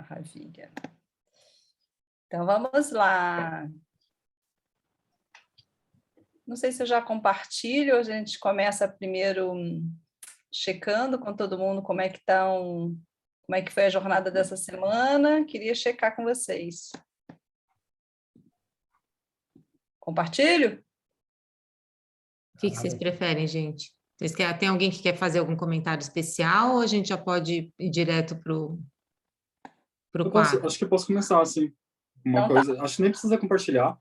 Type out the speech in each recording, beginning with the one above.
Maravilha. Então, vamos lá. Não sei se eu já compartilho, a gente começa primeiro checando com todo mundo como é que foi a jornada dessa semana. Queria checar com vocês. Compartilho? O que vocês preferem, gente? Tem alguém que quer fazer algum comentário especial ou a gente já pode ir direto para o quadro? Acho que eu posso começar, assim. Uma coisa, acho que nem precisa compartilhar.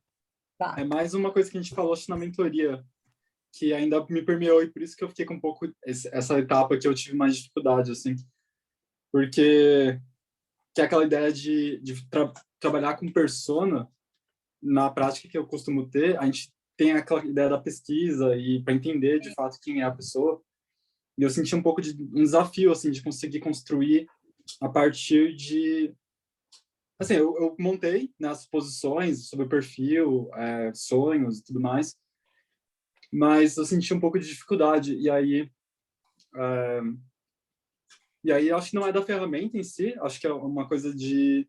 Tá. É mais uma coisa que a gente falou, acho, na mentoria, que ainda me permeou, e por isso que eu fiquei com um pouco essa etapa que eu tive mais dificuldade, assim. Porque que é aquela ideia de trabalhar com persona, na prática que eu costumo ter, a gente tem aquela ideia da pesquisa e para entender, de fato, quem é a pessoa. E eu senti um pouco de um desafio, assim, de conseguir construir a partir de... Assim, eu montei, né, as posições sobre o perfil, sonhos e tudo mais, mas eu senti um pouco de dificuldade. E aí acho que não é da ferramenta em si, acho que é uma coisa de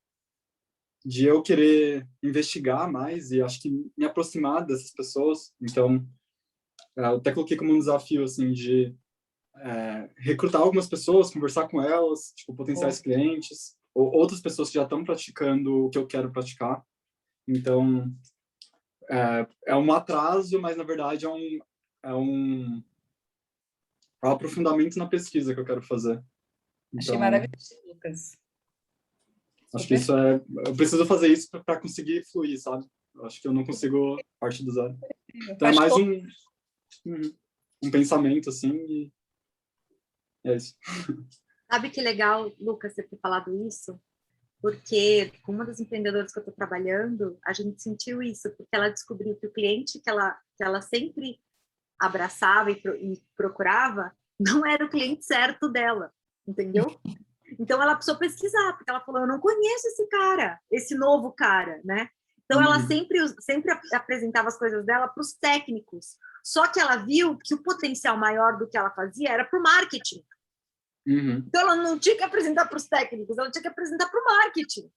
eu querer investigar mais e acho que me aproximar dessas pessoas. Então, eu até coloquei como um desafio, assim, de recrutar algumas pessoas, conversar com elas, tipo, potenciais clientes, ou outras pessoas que já estão praticando o que eu quero praticar. Então, é um atraso, mas, na verdade, é um aprofundamento na pesquisa que eu quero fazer. Então, achei maravilhoso, Lucas. Acho que isso eu preciso fazer isso para conseguir fluir, sabe? Eu acho que eu não consigo partir do zero. Então, é mais um pensamento, assim, e é isso. Sabe que legal, Lucas, você ter falado isso? Porque com uma das empreendedoras que eu estou trabalhando, a gente sentiu isso, porque ela descobriu que o cliente que ela sempre abraçava e procurava não era o cliente certo dela, entendeu? Então, ela precisou pesquisar, porque ela falou, eu não conheço esse cara, esse novo cara, né? Então, ela sempre apresentava as coisas dela para os técnicos. Só que ela viu que o potencial maior do que ela fazia era para o marketing. Então, ela não tinha que apresentar para os técnicos, ela tinha que apresentar para o marketing.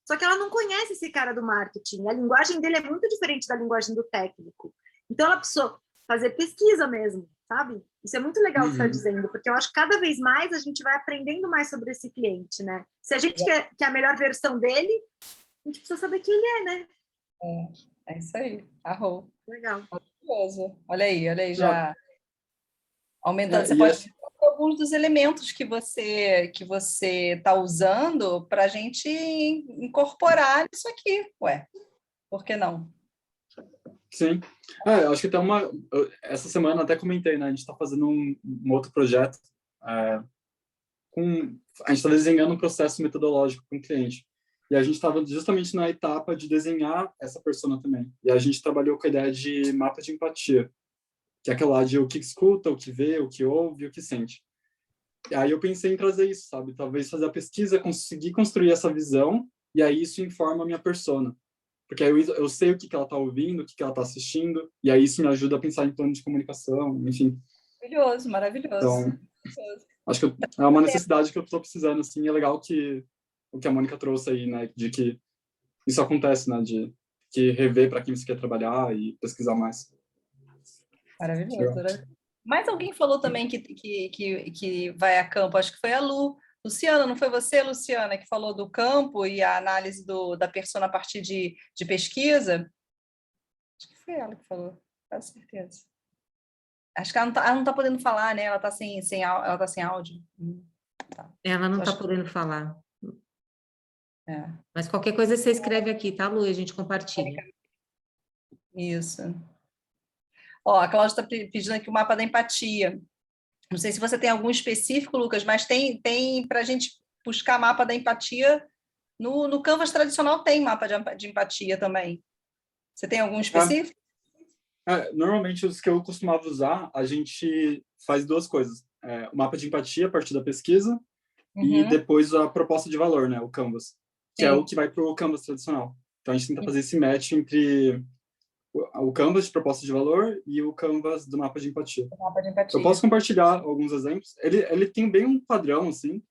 Só que ela não conhece esse cara do marketing. A linguagem dele é muito diferente da linguagem do técnico. Então, ela precisou fazer pesquisa mesmo, sabe? Isso é muito legal o que você está dizendo, porque eu acho que cada vez mais a gente vai aprendendo mais sobre esse cliente, né? Se a gente quer a melhor versão dele, a gente precisa saber quem ele é, né? É isso aí. Arrou. Legal. Maravilhoso. Olha aí, já aumentando. Você pode alguns dos elementos que você está usando para a gente incorporar isso aqui. Ué, por que não? Sim. Acho que até essa semana até comentei, né? A gente está fazendo um outro projeto. A gente está desenhando um processo metodológico com o cliente. E a gente estava justamente na etapa de desenhar essa persona também. E a gente trabalhou com a ideia de mapa de empatia, que é aquela de o que escuta, o que vê, o que ouve, o que sente. E aí eu pensei em trazer isso, sabe? Talvez fazer a pesquisa, conseguir construir essa visão, e aí isso informa a minha persona. Porque aí eu sei o que ela está ouvindo, o que ela está assistindo, e aí isso me ajuda a pensar em plano de comunicação, enfim. Maravilhoso, maravilhoso. Então, acho que é uma necessidade que eu estou precisando, assim, é legal que o que a Mônica trouxe aí, né, de que isso acontece, né, de que rever para quem você quer trabalhar e pesquisar mais. Maravilhoso, né? Mais alguém falou também que vai a campo, acho que foi a Luciana, não foi você, Luciana, que falou do campo e a análise da persona a partir de pesquisa? Acho que foi ela que falou, com certeza. Acho que ela não tá podendo falar, né? Ela está sem áudio. Tá. Ela não está podendo falar. Mas qualquer coisa você escreve aqui, tá, Lu? E a gente compartilha. Isso. Ó, a Cláudia está pedindo aqui o mapa da empatia. Não sei se você tem algum específico, Lucas, mas tem para a gente buscar mapa da empatia. No Canvas tradicional tem mapa de empatia também. Você tem algum específico? Normalmente, os que eu costumava usar, a gente faz duas coisas. O mapa de empatia a partir da pesquisa e depois a proposta de valor, né, o Canvas, que é o que vai para o Canvas tradicional. Então, a gente tenta fazer esse match entre o Canvas de proposta de valor e o Canvas do mapa de empatia. Eu posso compartilhar alguns exemplos. Ele tem bem um padrão, assim.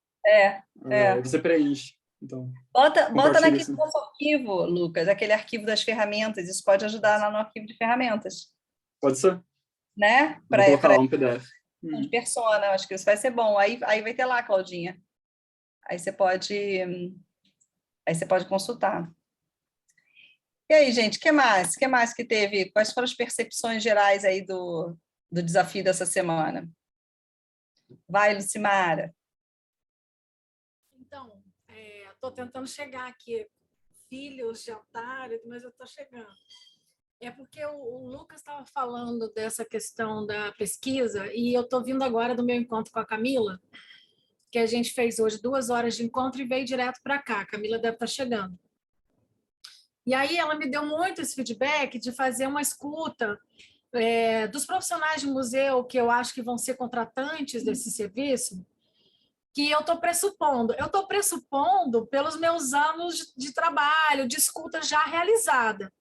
Você preenche. Então, Bota compartilha naquele assim. nosso arquivo, Lucas, aquele arquivo das ferramentas. Isso pode ajudar lá no arquivo de ferramentas, Pode ser? né? Vou Para colocar lá um PDF. de persona, acho que isso vai ser bom. Aí vai ter lá, Claudinha. Aí você pode consultar. E aí, gente, o que mais? O que mais que teve? Quais foram as percepções gerais aí do desafio dessa semana? Vai, Lucimara. Então, estou tentando chegar aqui. Filhos, jantar, mas eu estou chegando. É porque o Lucas estava falando dessa questão da pesquisa e eu estou vindo agora do meu encontro com a Camila, que a gente fez hoje 2 horas de encontro e veio direto para cá. A Camila deve estar chegando. E aí ela me deu muito esse feedback de fazer uma escuta dos profissionais de museu que eu acho que vão ser contratantes desse serviço, que eu estou pressupondo. Eu estou pressupondo pelos meus anos de trabalho, de escuta já realizada.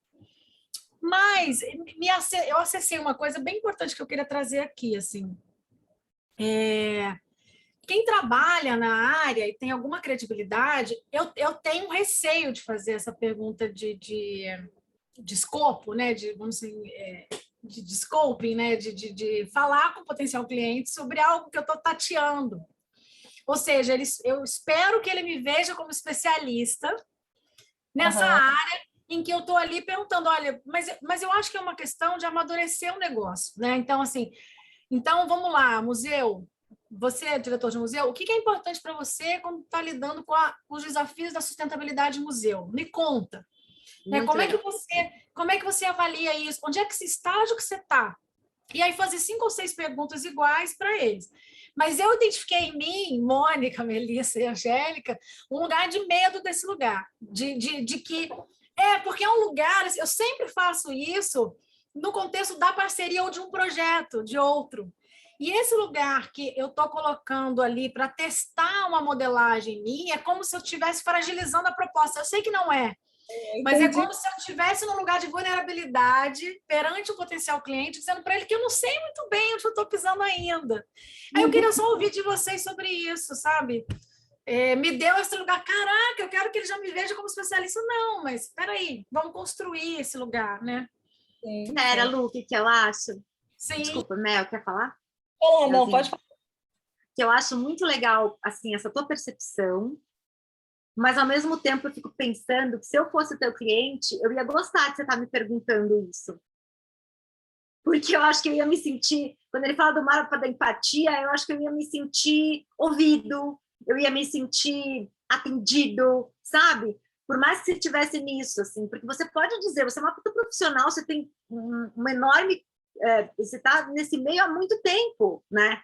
Mas eu acessei uma coisa bem importante que eu queria trazer aqui, assim. Quem trabalha na área e tem alguma credibilidade, eu tenho receio de fazer essa pergunta de escopo, né? Vamos dizer, de scoping, né? De falar com o potencial cliente sobre algo que eu estou tateando. Ou seja, eu espero que ele me veja como especialista nessa área em que eu estou ali perguntando, olha, mas eu acho que é uma questão de amadurecer o negócio, né? Então, assim, vamos lá, museu, você é diretor de museu, o que é importante para você quando está lidando com os desafios da sustentabilidade no museu? Me conta. Né? Como é que você avalia isso? Onde é que esse estágio que você está? E aí fazer 5 ou 6 perguntas iguais para eles. Mas eu identifiquei em mim, Mônica, Melissa e Angélica, um lugar de medo desse lugar, de que porque é um lugar, eu sempre faço isso no contexto da parceria ou de um projeto, de outro. E esse lugar que eu estou colocando ali para testar uma modelagem minha é como se eu estivesse fragilizando a proposta. Eu sei que não é, mas é como se eu estivesse num lugar de vulnerabilidade perante o potencial cliente, dizendo para ele que eu não sei muito bem onde eu estou pisando ainda. Aí eu queria só ouvir de vocês sobre isso, sabe? Me deu esse lugar, caraca, eu quero que ele já me veja como especialista. Não, mas espera aí, vamos construir esse lugar, né? Espera, Lu, o que eu acho? Sim. Desculpa, Mel, quer falar? Não, pode falar. Que eu acho muito legal, assim, essa tua percepção, mas ao mesmo tempo eu fico pensando que se eu fosse teu cliente, eu ia gostar de você estar me perguntando isso. Porque eu acho que eu ia me sentir, quando ele fala do mapa da empatia, eu acho que eu ia me sentir ouvido, eu ia me sentir atendido, sabe? Por mais que você estivesse nisso, assim, porque você pode dizer, você é uma puta profissional, você tem uma enorme, você está nesse meio há muito tempo, né?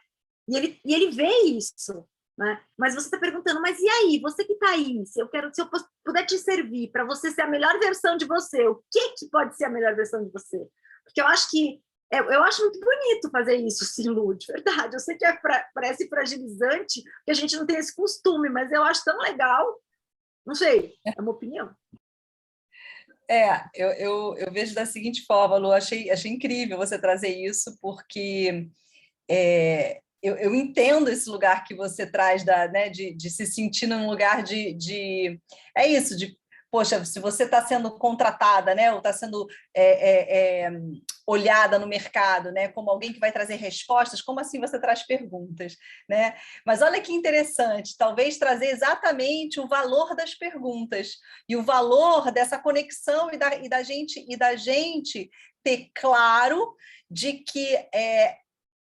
E ele vê isso, né? Mas você está perguntando, mas e aí, você que está aí, se eu puder te servir para você ser a melhor versão de você, o que pode ser a melhor versão de você? Porque eu acho que eu acho muito bonito fazer isso, sim, Lu, de verdade. Eu sei que parece fragilizante, que a gente não tem esse costume, mas eu acho tão legal. Não sei, é uma opinião. Eu vejo da seguinte forma, Lu, achei incrível você trazer isso, porque eu entendo esse lugar que você traz né, de se sentir num lugar é isso, poxa, se você está sendo contratada, né, ou está sendo olhada no mercado, né, como alguém que vai trazer respostas, como assim você traz perguntas, né? Mas olha que interessante, talvez trazer exatamente o valor das perguntas e o valor dessa conexão e da gente ter claro de que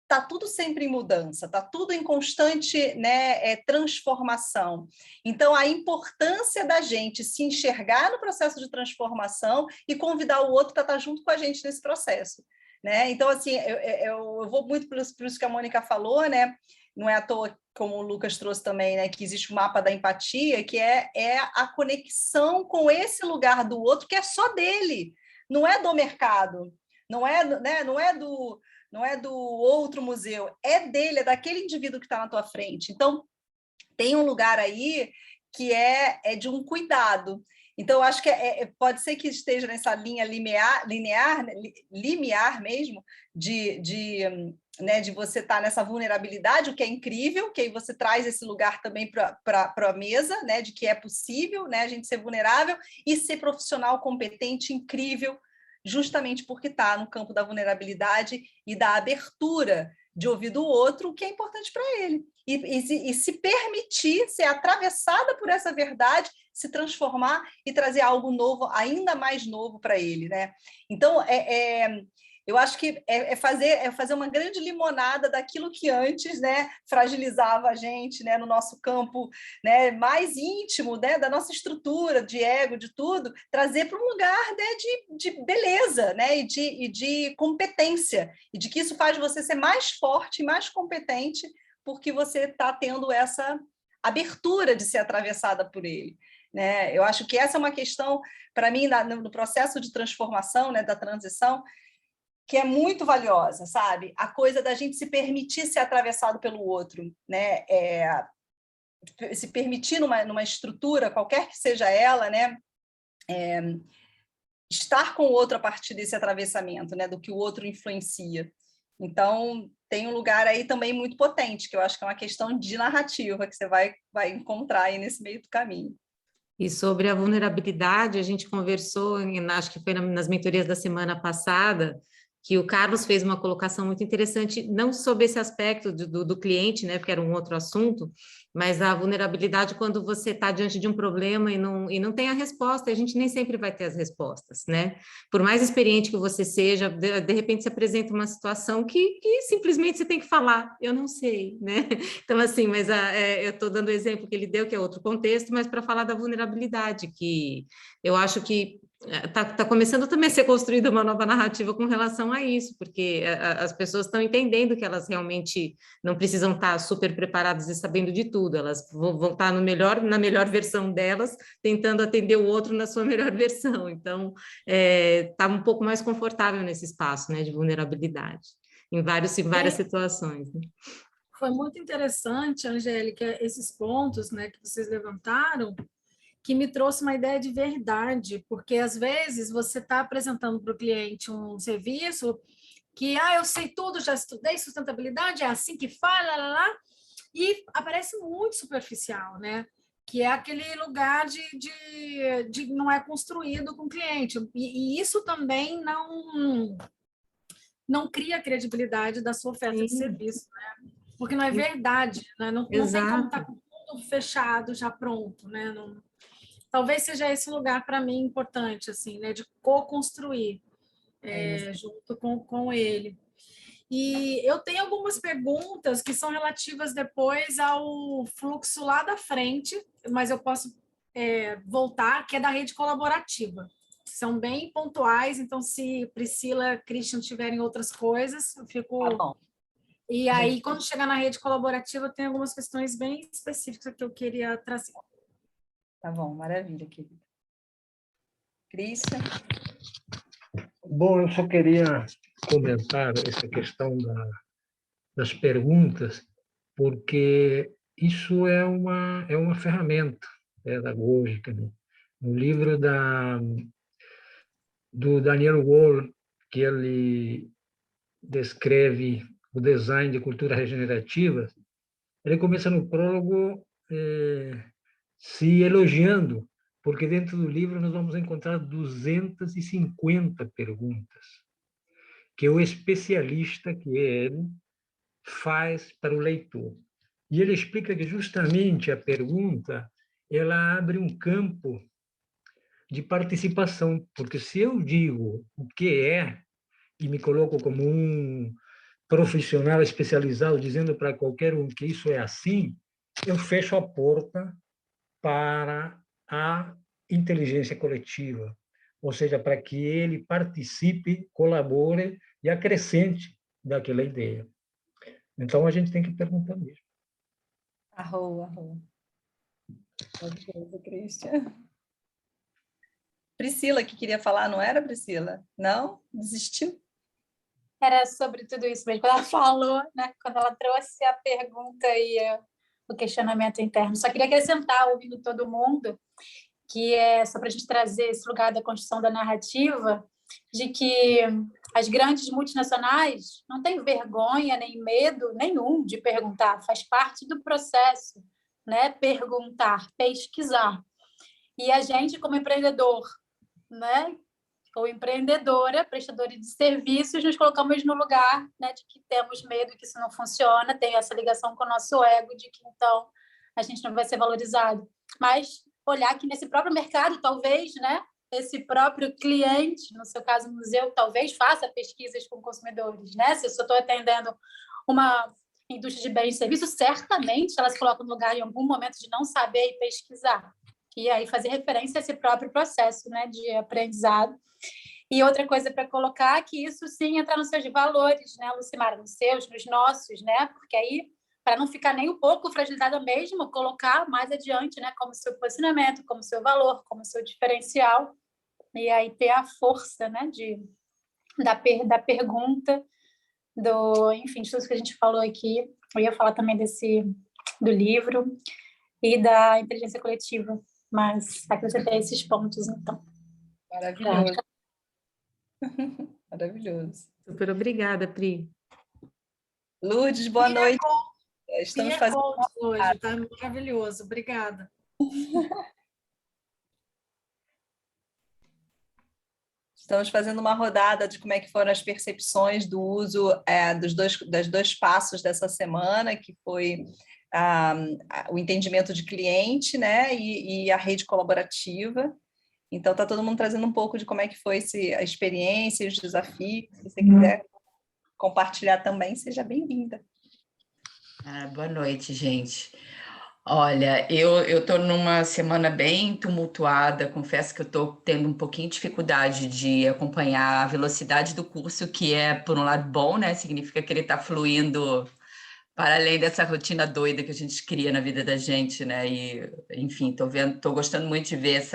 está tudo sempre em mudança, está tudo em constante, né, transformação. Então, a importância da gente se enxergar no processo de transformação e convidar o outro para estar junto com a gente nesse processo. Né? Então, assim, eu vou muito por isso que a Mônica falou, né? Não é à toa, como o Lucas trouxe também, né, que existe o mapa da empatia, que é a conexão com esse lugar do outro que é só dele, não é do mercado, não é, né, não é do outro museu, é dele, é daquele indivíduo que está na tua frente. Então, tem um lugar aí que é de um cuidado. Então, eu acho que pode ser que esteja nessa linha limiar mesmo, né, de você estar nessa vulnerabilidade, o que é incrível, que aí você traz esse lugar também para a mesa, né, de que é possível, né, a gente ser vulnerável e ser profissional competente, incrível, justamente porque está no campo da vulnerabilidade e da abertura de ouvir do outro, o que é importante para ele. E se permitir ser atravessada por essa verdade, se transformar e trazer algo novo, ainda mais novo para ele, né? Então, eu acho que é fazer uma grande limonada daquilo que antes, né, fragilizava a gente, né, no nosso campo, né, mais íntimo, né, da nossa estrutura de ego, de tudo, trazer para um lugar, né, de beleza, né, e de competência, e de que isso faz você ser mais forte e mais competente porque você está tendo essa abertura de ser atravessada por ele. Né? Eu acho que essa é uma questão, para mim, no processo de transformação, né, da transição, que é muito valiosa, sabe? A coisa da gente se permitir ser atravessado pelo outro, né? Se permitir numa estrutura, qualquer que seja ela, né? Estar com o outro a partir desse atravessamento, né? Do que o outro influencia. Então, tem um lugar aí também muito potente, que eu acho que é uma questão de narrativa que você vai encontrar aí nesse meio do caminho. E sobre a vulnerabilidade, a gente conversou, acho que foi nas mentorias da semana passada, que o Carlos fez uma colocação muito interessante, não sobre esse aspecto do cliente, né, porque era um outro assunto, mas a vulnerabilidade quando você está diante de um problema e não tem a resposta, a gente nem sempre vai ter as respostas, né? Por mais experiente que você seja, de repente se apresenta uma situação que simplesmente você tem que falar, eu não sei, né? Então, assim, mas eu estou dando o exemplo que ele deu, que é outro contexto, mas para falar da vulnerabilidade, que eu acho que está começando também a ser construída uma nova narrativa com relação a isso, porque as pessoas estão entendendo que elas realmente não precisam estar super preparadas e sabendo de tudo, elas vão estar na melhor versão delas, tentando atender o outro na sua melhor versão. Então, está um pouco mais confortável nesse espaço, né, de vulnerabilidade, em várias situações. Né? Foi muito interessante, Angélica, esses pontos, né, que vocês levantaram, que me trouxe uma ideia de verdade, porque às vezes você está apresentando para o cliente um serviço que, eu sei tudo, já estudei sustentabilidade, é assim que faz, e aparece muito superficial, né? Que é aquele lugar de não é construído com o cliente. E isso também não cria credibilidade da sua oferta de serviço, né? Porque não é verdade, né? Não tem como estar com tudo fechado, já pronto, né? Talvez seja esse lugar para mim importante, assim, né, de co-construir junto com ele. E eu tenho algumas perguntas que são relativas depois ao fluxo lá da frente, mas eu posso voltar, que é da rede colaborativa. São bem pontuais, então se Priscila e Christian tiverem outras coisas, eu fico... Tá bom. E aí, quando chegar na rede colaborativa, tem algumas questões bem específicas que eu queria trazer. Tá bom, maravilha, querida. Christian? Bom, eu só queria comentar essa questão das perguntas, porque isso é uma ferramenta pedagógica. Né? No livro do Daniel Wall, que ele descreve o design de cultura regenerativa, ele começa no prólogo se elogiando, porque dentro do livro nós vamos encontrar 250 perguntas que o especialista, que é ele, faz para o leitor. E ele explica que justamente a pergunta ela abre um campo de participação, porque se eu digo o que é e me coloco como um profissional especializado dizendo para qualquer um que isso é assim, eu fecho a porta para a inteligência coletiva, ou seja, para que ele participe, colabore e acrescente daquela ideia. Então, a gente tem que perguntar mesmo. Arroa. Christian. Priscila, que queria falar, não era, Priscila? Não? Desistiu? Era sobre tudo isso mesmo. Quando ela falou, né? Quando ela trouxe a pergunta e o questionamento interno. Só queria acrescentar, ouvindo todo mundo, que é só para a gente trazer esse lugar da construção da narrativa, de que as grandes multinacionais não têm vergonha nem medo nenhum de perguntar, faz parte do processo, né? Perguntar, pesquisar. E a gente, como empreendedor, né? Ou empreendedora, prestadora de serviços, nos colocamos no lugar, né, de que temos medo que isso não funciona, tem essa ligação com o nosso ego, de que então a gente não vai ser valorizado. Mas olhar que nesse próprio mercado, talvez, né, esse próprio cliente, no seu caso, museu, talvez faça pesquisas com consumidores, né? Se eu estou atendendo uma indústria de bens e serviços, certamente ela se coloca no lugar em algum momento de não saber e pesquisar. E aí fazer referência a esse próprio processo, né, de aprendizado. E outra coisa para colocar, que isso sim entra nos seus valores, né, Lucimara, nos seus, nos nossos, né? Porque aí, para não ficar nem um pouco fragilizada mesmo, colocar mais adiante, né, como seu posicionamento, como seu valor, como seu diferencial, e aí ter a força, né, da pergunta, enfim, de tudo que a gente falou aqui. Eu ia falar também do livro e da inteligência coletiva, mas acrescentei esses pontos, então. Maravilhoso. Maravilhoso. Super obrigada, Pri. Lourdes, boa noite. Estamos fazendo hoje, tá maravilhoso. Obrigada. Estamos fazendo uma rodada de como é que foram as percepções do uso dos dois passos dessa semana, que foi o entendimento de cliente, né, e a rede colaborativa. Então, está todo mundo trazendo um pouco de como é que foi a experiência e os desafios. Se você quiser compartilhar também, seja bem-vinda. Boa noite, gente. Olha, eu estou numa semana bem tumultuada, confesso que eu estou tendo um pouquinho de dificuldade de acompanhar a velocidade do curso, que é, por um lado, bom, né? Significa que ele está fluindo para além dessa rotina doida que a gente cria na vida da gente, né? E, enfim, estou gostando muito de ver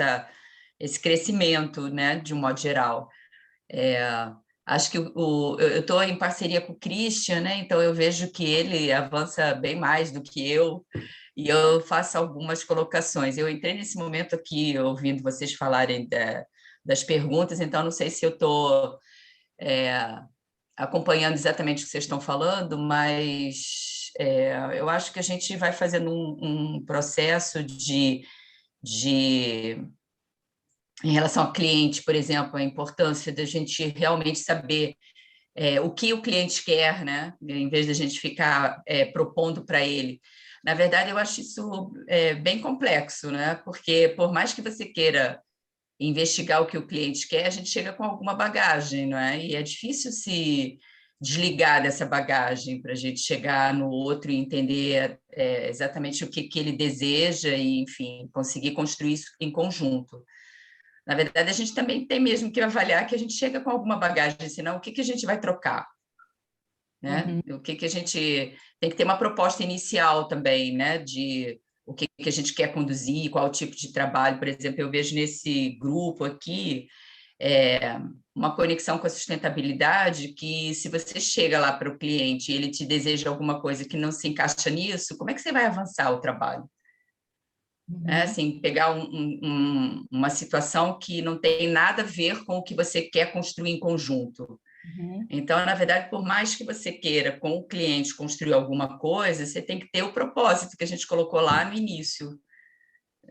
esse crescimento, né? De um modo geral. Acho que eu estou em parceria com o Christian, né? Então eu vejo que ele avança bem mais do que eu, e eu faço algumas colocações. Eu entrei nesse momento aqui ouvindo vocês falarem das perguntas, então não sei se eu estou acompanhando exatamente o que vocês estão falando, mas eu acho que a gente vai fazendo um processo em relação ao cliente, por exemplo, a importância da gente realmente saber o que o cliente quer, né? Em vez de a gente ficar propondo para ele. Na verdade, eu acho isso bem complexo, né? Porque por mais que você queira investigar o que o cliente quer, a gente chega com alguma bagagem, não é? E é difícil se desligar dessa bagagem para a gente chegar no outro e entender exatamente o que ele deseja e, enfim, conseguir construir isso em conjunto. Na verdade, a gente também tem mesmo que avaliar que a gente chega com alguma bagagem, senão o que a gente vai trocar? Né? O que a gente... Tem que ter uma proposta inicial também, né? De o que a gente quer conduzir, qual tipo de trabalho. Por exemplo, eu vejo nesse grupo aqui uma conexão com a sustentabilidade, que se você chega lá para o cliente e ele te deseja alguma coisa que não se encaixa nisso, como é que você vai avançar o trabalho? Assim, pegar uma situação que não tem nada a ver com o que você quer construir em conjunto. Então, na verdade, por mais que você queira com o cliente construir alguma coisa, você tem que ter o propósito que a gente colocou lá no início.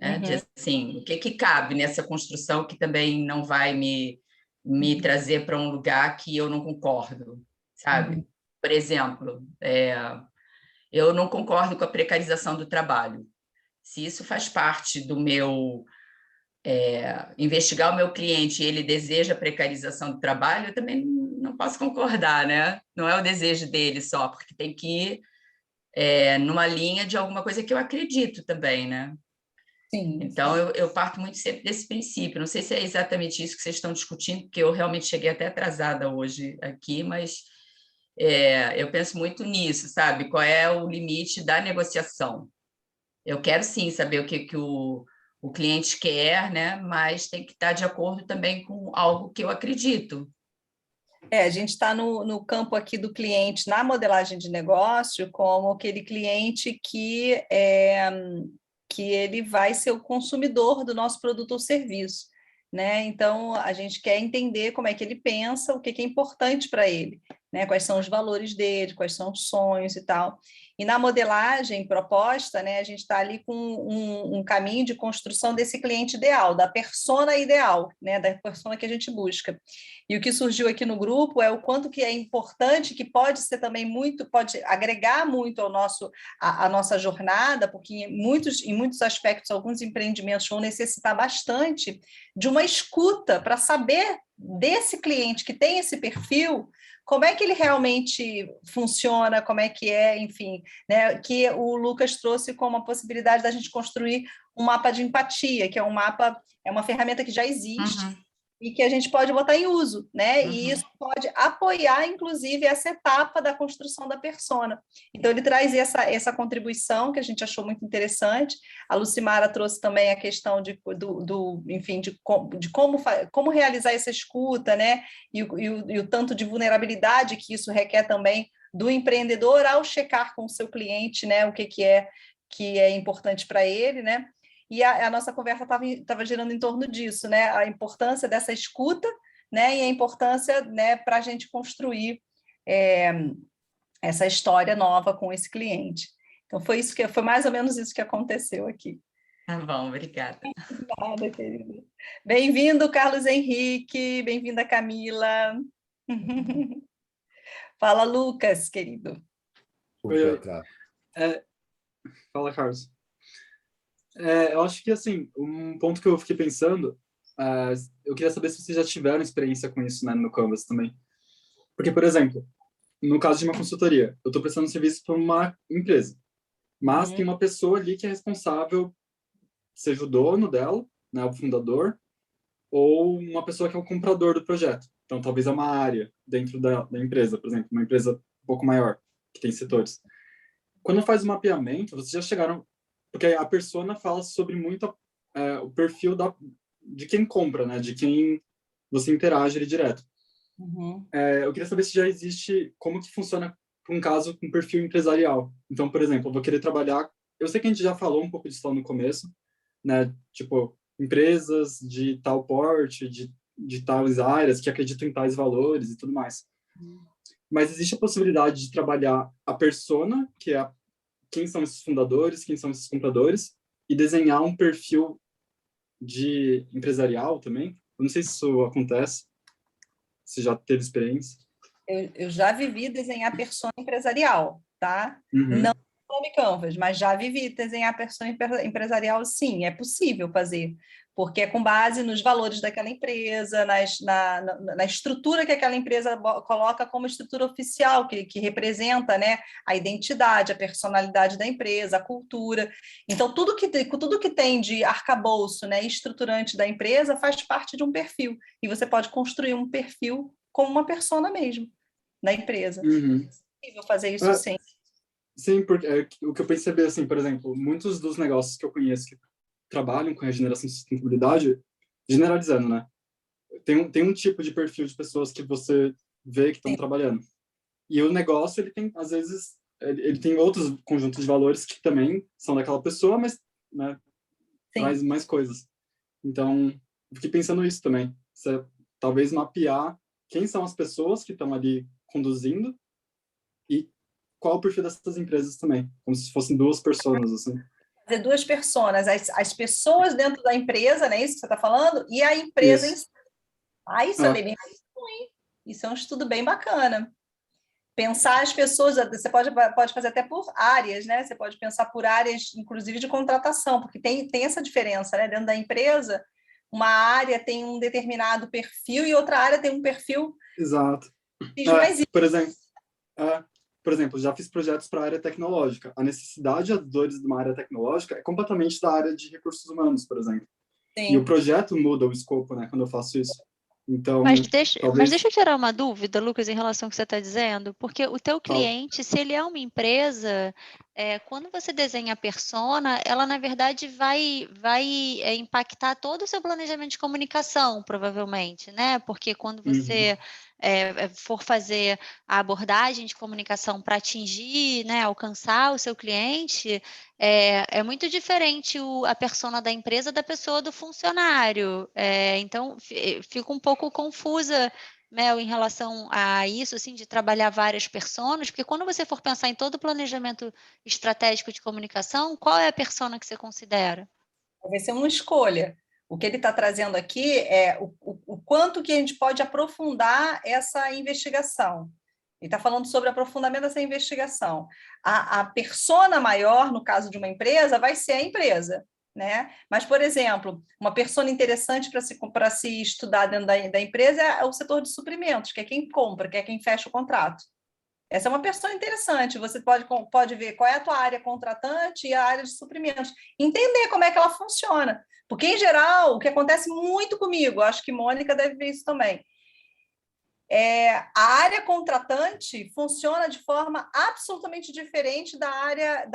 Né? De, assim, o que cabe nessa construção que também não vai me trazer para um lugar que eu não concordo, sabe? Por exemplo, eu não concordo com a precarização do trabalho. Se isso faz parte do meu investigar o meu cliente e ele deseja a precarização do trabalho, eu também não posso concordar, né? Não é o desejo dele só, porque tem que ir numa linha de alguma coisa que eu acredito também, né? Sim. Então, eu parto muito sempre desse princípio. Não sei se é exatamente isso que vocês estão discutindo, porque eu realmente cheguei até atrasada hoje aqui, mas eu penso muito nisso, sabe? Qual é o limite da negociação? Eu quero, sim, saber o que o cliente quer, né? Mas tem que estar de acordo também com algo que eu acredito. A gente está no campo aqui do cliente, na modelagem de negócio, como aquele cliente que que ele vai ser o consumidor do nosso produto ou serviço, né? Então, a gente quer entender como é que ele pensa, o que é importante para ele, né? Quais são os valores dele, quais são os sonhos e tal. E na modelagem proposta, né, a gente está ali com um caminho de construção desse cliente ideal, da persona ideal, né, da persona que a gente busca. E o que surgiu aqui no grupo é o quanto que é importante, que pode ser também muito, pode agregar muito ao a nossa jornada, porque em muitos aspectos, alguns empreendimentos vão necessitar bastante de uma escuta para saber desse cliente que tem esse perfil, como é que ele realmente funciona, como é que é, enfim, né, que o Lucas trouxe como a possibilidade da gente construir um mapa de empatia, que é uma ferramenta que já existe, e que a gente pode botar em uso, né? E isso pode apoiar, inclusive, essa etapa da construção da persona. Então, ele traz essa contribuição que a gente achou muito interessante. A Lucimara trouxe também a questão enfim, de como realizar essa escuta, né? E o tanto de vulnerabilidade que isso requer também do empreendedor ao checar com o seu cliente, né? O que é importante para ele, né? E a nossa conversa estava girando em torno disso, né? A importância dessa escuta, né? E a importância, né, para a gente construir essa história nova com esse cliente. Então, foi mais ou menos isso que aconteceu aqui. Tá bom, obrigada. Nada, querida. Bem-vindo, Carlos Henrique, bem-vinda, Camila. Fala, Lucas, querido. Oi. Fala, Carlos. Eu acho que, assim, um ponto que eu fiquei pensando, eu queria saber se vocês já tiveram experiência com isso, né, no Canvas também. Porque, por exemplo, no caso de uma consultoria, eu estou prestando serviço para uma empresa, mas tem uma pessoa ali que é responsável, seja o dono dela, né, o fundador, ou uma pessoa que é o comprador do projeto. Então, talvez é uma área dentro da empresa, por exemplo, uma empresa um pouco maior, que tem setores. Quando faz o mapeamento, vocês já chegaram... Porque a persona fala sobre muito o perfil de quem compra, né? De quem você interage ali direto. Eu queria saber se já existe... Como que funciona um caso com perfil empresarial. Então, por exemplo, eu vou querer trabalhar... Eu sei que a gente já falou um pouco disso lá no começo, né? Tipo, empresas de tal porte, de tais áreas, que acreditam em tais valores e tudo mais. Mas existe a possibilidade de trabalhar a persona, que é quem são esses fundadores, quem são esses compradores, e desenhar um perfil de empresarial também. Eu não sei se isso acontece, se já teve experiência. Eu já vivi desenhar persona empresarial, tá? Não no Canvas, mas já vivi desenhar persona empresarial, sim, é possível fazer, porque é com base nos valores daquela empresa, na estrutura que aquela empresa coloca como estrutura oficial, que representa, né, a identidade, a personalidade da empresa, a cultura. Então, tudo que tem de arcabouço, né, estruturante da empresa faz parte de um perfil, e você pode construir um perfil como uma persona mesmo, da empresa. É possível fazer isso sim. Sim, porque o que eu percebi, assim, por exemplo, muitos dos negócios que eu conheço que trabalham com regeneração e sustentabilidade, generalizando, né? Tem um tipo de perfil de pessoas que você vê que estão trabalhando. E o negócio, ele tem, às vezes, ele tem outros conjuntos de valores que também são daquela pessoa, mas, né, traz mais coisas. Então, eu fiquei pensando isso também. Você, talvez mapear quem são as pessoas que estão ali conduzindo e qual o perfil dessas empresas também, como se fossem duas pessoas, assim. Fazer duas personas, as pessoas dentro da empresa, né, isso que você está falando, e a empresa em si. Isso é bem ruim. Isso é um estudo bem bacana. Pensar as pessoas, você pode fazer até por áreas, né? Você pode pensar por áreas, inclusive, de contratação, porque tem essa diferença, né? Dentro da empresa, uma área tem um determinado perfil e outra área tem um perfil... Exato. Por exemplo, já fiz projetos para a área tecnológica. A necessidade e as dores de uma área tecnológica é completamente da área de recursos humanos, por exemplo. Sim. E o projeto muda o escopo, né, quando eu faço isso. Então, mas deixa eu tirar uma dúvida, Lucas, em relação ao que você está dizendo, porque o teu cliente, se ele é uma empresa, quando você desenha a persona, ela, na verdade, vai impactar todo o seu planejamento de comunicação, provavelmente, né? Porque quando você for fazer a abordagem de comunicação para atingir, né, alcançar o seu cliente, é muito diferente a persona da empresa da pessoa do funcionário. Então, fico um pouco confusa, Mel, em relação a isso, assim, de trabalhar várias personas, porque quando você for pensar em todo o planejamento estratégico de comunicação, qual é a persona que você considera? Vai ser uma escolha. O que ele está trazendo aqui é o quanto que a gente pode aprofundar essa investigação. Ele está falando sobre aprofundamento dessa investigação. A persona maior, no caso de uma empresa, vai ser a empresa, né? Mas, por exemplo, uma persona interessante para se estudar dentro da empresa é o setor de suprimentos, que é quem compra, que é quem fecha o contrato. Essa é uma persona interessante. Você pode ver qual é a tua área contratante e a área de suprimentos. Entender como é que ela funciona. Porque, em geral, o que acontece muito comigo, acho que Mônica deve ver isso também, a área contratante funciona de forma absolutamente diferente da área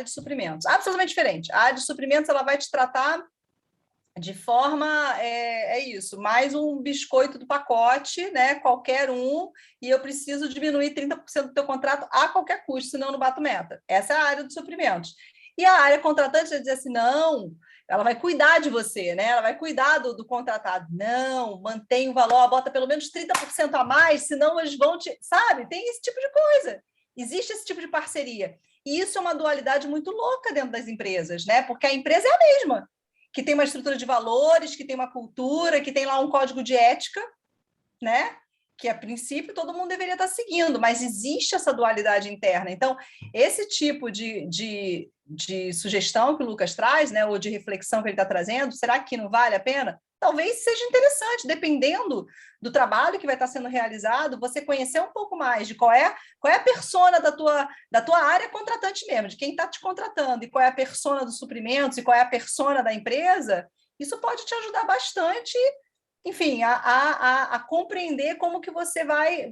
de suprimentos. Absolutamente diferente. A área de suprimentos ela vai te tratar de forma, isso, mais um biscoito do pacote, né? Qualquer um, e eu preciso diminuir 30% do teu contrato a qualquer custo, senão eu não bato meta. Essa é a área de suprimentos. E a área contratante vai dizer assim, não, ela vai cuidar de você, né? Ela vai cuidar do contratado. Não, mantém o valor, bota pelo menos 30% a mais, senão eles vão te... Sabe? Tem esse tipo de coisa. Existe esse tipo de parceria. E isso é uma dualidade muito louca dentro das empresas, né? Porque a empresa é a mesma, que tem uma estrutura de valores, que tem uma cultura, que tem lá um código de ética, né? Que, a princípio, todo mundo deveria estar seguindo, mas existe essa dualidade interna. Então, esse tipo de sugestão que o Lucas traz, né, ou de reflexão que ele está trazendo, será que não vale a pena? Talvez seja interessante, dependendo do trabalho que vai estar sendo realizado, você conhecer um pouco mais de qual é a persona da tua área contratante mesmo, de quem está te contratando, e qual é a persona dos suprimentos, e qual é a persona da empresa. Isso pode te ajudar bastante, enfim, a compreender como que você vai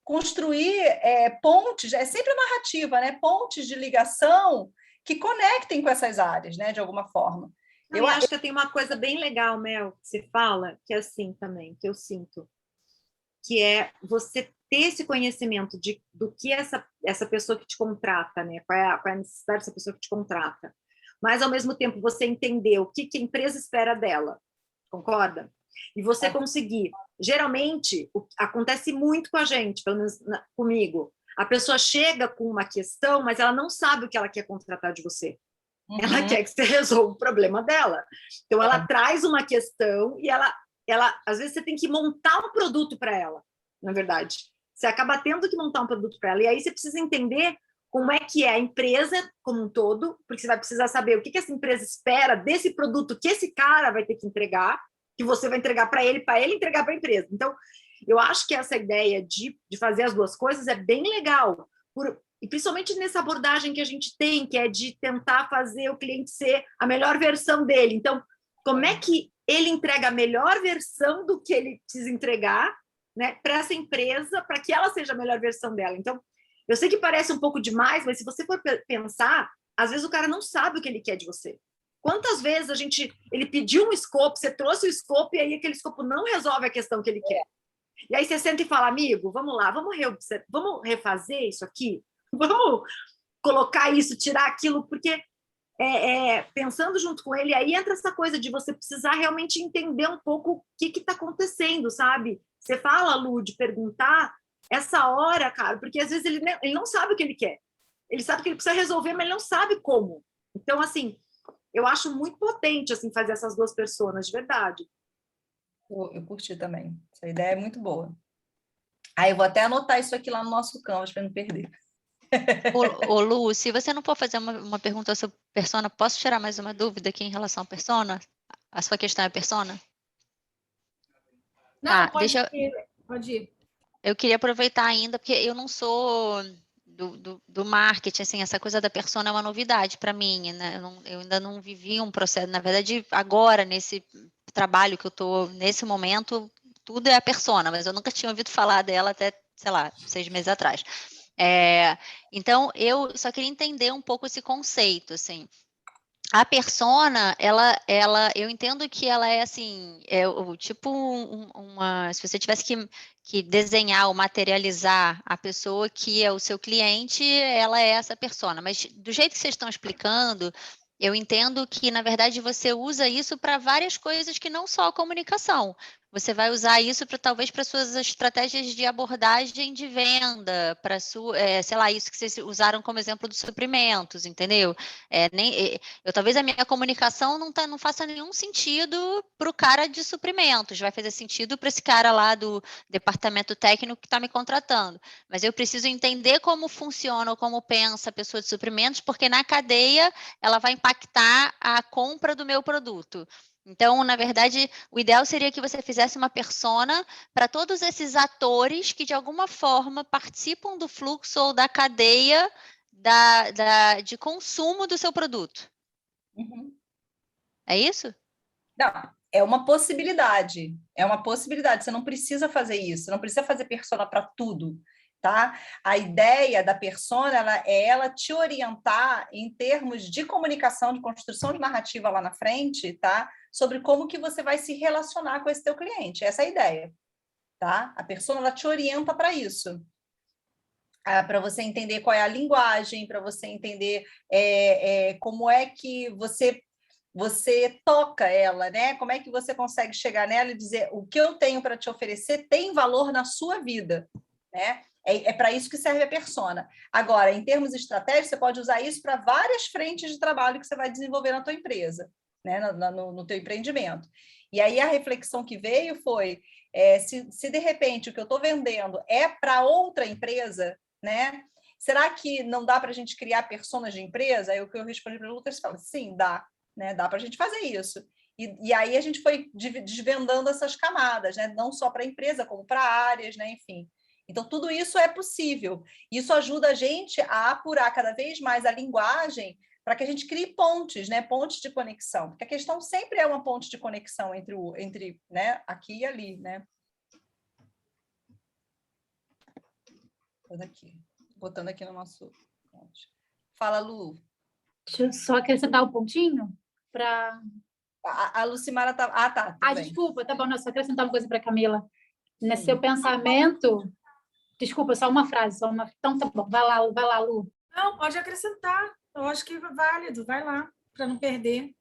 construir pontes, é sempre narrativa, né? Pontes de ligação que conectem com essas áreas, né? De alguma forma. Eu acho que tem uma coisa bem legal, Mel, que você fala, que é assim também, que eu sinto, que é você ter esse conhecimento do que essa pessoa que te contrata, né? Qual é a necessidade dessa pessoa que te contrata. Mas, ao mesmo tempo, você entender o que a empresa espera dela. Concorda? E você conseguir. Geralmente, acontece muito com a gente, pelo menos comigo. A pessoa chega com uma questão, mas ela não sabe o que ela quer contratar de você. Ela quer que você resolva o problema dela. Então, ela traz uma questão e ela, às vezes, você tem que montar um produto para ela, na verdade. Você acaba tendo que montar um produto para ela. E aí você precisa entender como é que é a empresa como um todo, porque você vai precisar saber o que essa empresa espera desse produto que esse cara vai ter que entregar, que você vai entregar para ele entregar para a empresa. Então, eu acho que essa ideia de fazer as duas coisas é bem legal, e principalmente nessa abordagem que a gente tem, que é de tentar fazer o cliente ser a melhor versão dele. Então, como é que ele entrega a melhor versão do que ele precisa entregar, né, para essa empresa, para que ela seja a melhor versão dela? Então, eu sei que parece um pouco demais, mas se você for pensar, às vezes o cara não sabe o que ele quer de você. Quantas vezes ele pediu um escopo, você trouxe o escopo e aí aquele escopo não resolve a questão que ele quer. E aí você senta e fala, amigo, vamos lá, vamos refazer isso aqui? Vamos colocar isso, tirar aquilo, porque pensando junto com ele, aí entra essa coisa de você precisar realmente entender um pouco o que está acontecendo, sabe? Você fala, Lu, de perguntar essa hora, cara, porque às vezes ele não sabe o que ele quer. Ele sabe que ele precisa resolver, mas ele não sabe como. Então, assim, eu acho muito potente assim, fazer essas duas personas, de verdade. Eu curti também. Essa ideia é muito boa. Aí eu vou até anotar isso aqui lá no nosso Canvas para não perder. Ô, Lu, se você não for fazer uma pergunta sobre persona, posso tirar mais uma dúvida aqui em relação à persona? A sua questão é persona? Não, pode ir. Eu queria aproveitar ainda, porque eu não sou do marketing, assim, essa coisa da persona é uma novidade para mim, né? Eu ainda não vivi um processo, na verdade, agora, nesse trabalho que eu estou, nesse momento, tudo é a persona, mas eu nunca tinha ouvido falar dela até, sei lá, 6 meses atrás. Então, eu só queria entender um pouco esse conceito, assim. A persona, eu entendo que ela é assim, tipo se você tivesse que desenhar ou materializar a pessoa que é o seu cliente, ela é essa persona. Mas do jeito que vocês estão explicando, eu entendo que, na verdade, você usa isso para várias coisas que não só a comunicação. Você vai usar isso talvez para suas estratégias de abordagem de venda, para sei lá, isso que vocês usaram como exemplo dos suprimentos, entendeu? Talvez a minha comunicação não faça nenhum sentido para o cara de suprimentos, vai fazer sentido para esse cara lá do departamento técnico que está me contratando. Mas eu preciso entender como funciona ou como pensa a pessoa de suprimentos, porque na cadeia ela vai impactar a compra do meu produto. Então, na verdade, o ideal seria que você fizesse uma persona para todos esses atores que, de alguma forma, participam do fluxo ou da cadeia de consumo do seu produto. Uhum. É isso? Não, é uma possibilidade. É uma possibilidade. Você não precisa fazer isso. Você não precisa fazer persona para tudo. Tá? A ideia da persona ela te orientar em termos de comunicação, de construção de narrativa lá na frente, tá? Sobre como que você vai se relacionar com esse teu cliente. Essa é a ideia, tá? A persona ela te orienta para isso. Para você entender qual é a linguagem, para você entender como é que você toca ela, né? Como é que você consegue chegar nela e dizer o que eu tenho para te oferecer tem valor na sua vida, né? É para isso que serve a persona. Agora, em termos estratégicos, você pode usar isso para várias frentes de trabalho que você vai desenvolver na tua empresa, né? no teu empreendimento. E aí a reflexão que veio foi, se de repente o que eu estou vendendo é para outra empresa, né? Será que não dá para a gente criar personas de empresa? Aí o que eu respondi para o Lucas, fala, sim, dá. Né? Dá para a gente fazer isso. E aí a gente foi desvendando essas camadas, né? Não só para a empresa, como para áreas, né? Enfim. Então, tudo isso é possível. Isso ajuda a gente a apurar cada vez mais a linguagem para que a gente crie pontes, né? Pontes de conexão. Porque a questão sempre é uma ponte de conexão entre né? Aqui e ali, né? Botando aqui no nosso... Fala, Lu. Deixa eu só acrescentar um pontinho para... A Lucimara tá... tá. Desculpa, tá bom, não, só acrescentar uma coisa para a Camila. Nesse seu pensamento... Desculpa, só uma frase, Então tá bom, vai lá, Lu. Não, pode acrescentar. Eu acho que é válido, vai lá, para não perder.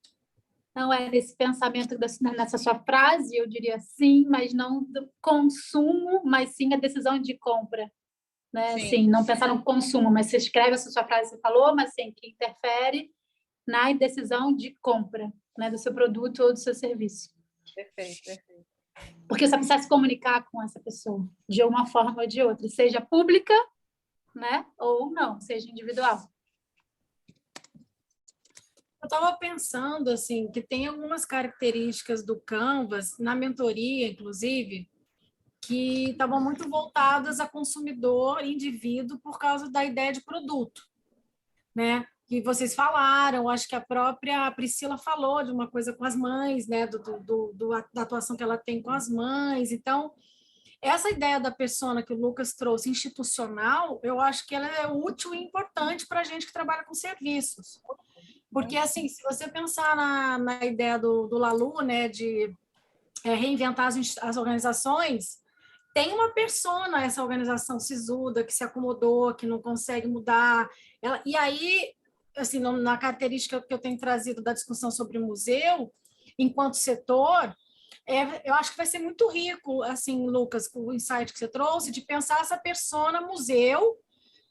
Não é nesse pensamento, nessa sua frase, eu diria sim, mas não do consumo, mas sim a decisão de compra. Né? Sim, não pensar no consumo, mas você escreve essa sua frase, você falou, mas sim, que interfere na decisão de compra, né, do seu produto ou do seu serviço. Perfeito. Porque você precisa se comunicar com essa pessoa, de uma forma ou de outra, seja pública, né, ou não, seja individual. Eu estava pensando, assim, que tem algumas características do Canvas, na mentoria, inclusive, que estavam muito voltadas a consumidor, indivíduo, por causa da ideia de produto, né? Que vocês falaram, acho que a própria Priscila falou de uma coisa com as mães, né? Da atuação que ela tem com as mães. Então, essa ideia da persona que o Lucas trouxe, institucional, eu acho que ela é útil e importante para a gente que trabalha com serviços. Porque, assim, se você pensar na ideia do Lalu, né, de reinventar as organizações, tem uma persona, essa organização sisuda, que se acomodou, que não consegue mudar. E aí, assim, na característica que eu tenho trazido da discussão sobre o museu, enquanto setor, eu acho que vai ser muito rico, assim, Lucas, com o insight que você trouxe, de pensar essa persona museu,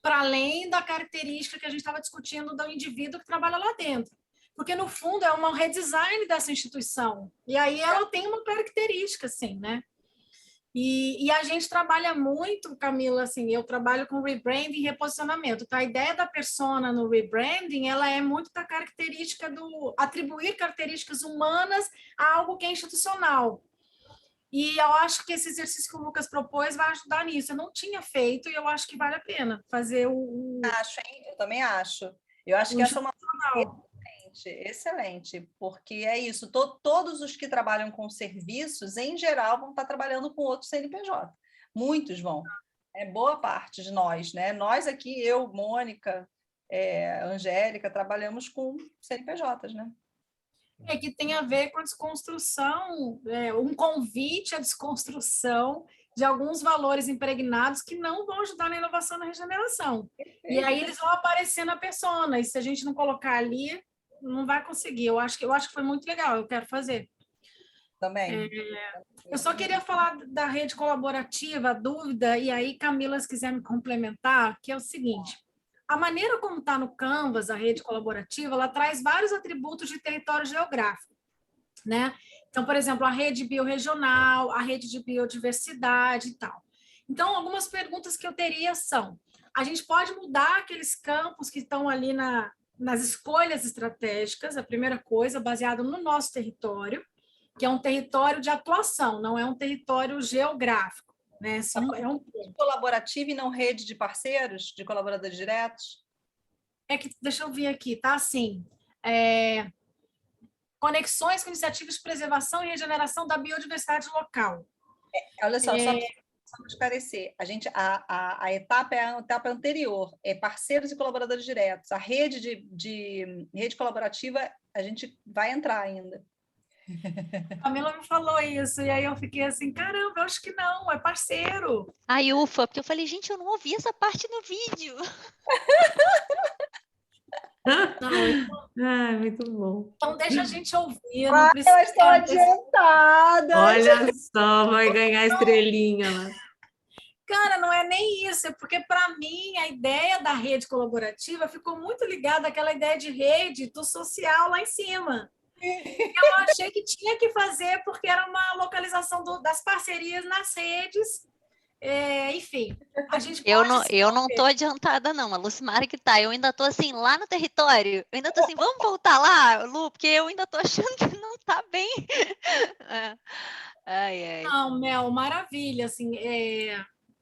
para além da característica que a gente estava discutindo do indivíduo que trabalha lá dentro. Porque, no fundo, é um redesign dessa instituição. E aí ela tem uma característica, assim, né? E a gente trabalha muito, Camila, assim, eu trabalho com rebranding e reposicionamento. Então, a ideia da persona no rebranding, ela é muito da característica do atribuir características humanas a algo que é institucional. E eu acho que esse exercício que o Lucas propôs vai ajudar nisso. Eu não tinha feito e eu acho que vale a pena fazer Eu também acho. Eu acho que essa é uma excelente, porque é isso, todos os que trabalham com serviços, em geral, vão estar trabalhando com outro CNPJ. Muitos vão, É boa parte de nós, né? Nós aqui, eu, Mônica, Angélica, trabalhamos com CNPJs, né? Que tem a ver com a desconstrução, um convite à desconstrução de alguns valores impregnados que não vão ajudar na inovação e na regeneração. E aí eles vão aparecer na persona, e se a gente não colocar ali, não vai conseguir. Eu acho que foi muito legal, eu quero fazer. Também. Eu só queria falar da rede colaborativa, a dúvida, e aí, Camila, se quiser me complementar, que é o seguinte: a maneira como está no Canvas, a rede colaborativa, ela traz vários atributos de território geográfico, né? Então, por exemplo, a rede biorregional, a rede de biodiversidade e tal. Então, algumas perguntas que eu teria são: a gente pode mudar aqueles campos que estão ali nas escolhas estratégicas, a primeira coisa, baseado no nosso território, que é um território de atuação, não é um território geográfico, né? É um colaborativa e não rede de parceiros, de colaboradores diretos? Deixa eu ver aqui, tá assim, conexões com iniciativas de preservação e regeneração da biodiversidade local. Olha só para esclarecer, a etapa é a etapa anterior, é parceiros e colaboradores diretos. A rede de rede colaborativa, a gente vai entrar ainda. A Camila me falou isso, e aí eu fiquei assim, caramba, eu acho que não, é parceiro. Ai, ufa, porque eu falei, gente, eu não ouvi essa parte no vídeo. Muito bom. Então deixa a gente ouvir. Não precisa... Eu estou adiantada. Olha só, vai ganhar estrelinha lá. Cara, não é nem isso, é porque, para mim, a ideia da rede colaborativa ficou muito ligada àquela ideia de rede do social lá em cima. Eu achei que tinha que fazer, porque era uma localização das parcerias nas redes. Enfim, a gente pode... Eu não estou adiantada, não. A Lucimara que tá. Eu ainda estou assim, lá no território. Eu ainda estou assim, vamos voltar lá, Lu, porque eu ainda estou achando que não está bem. Não, Mel, maravilha. Assim,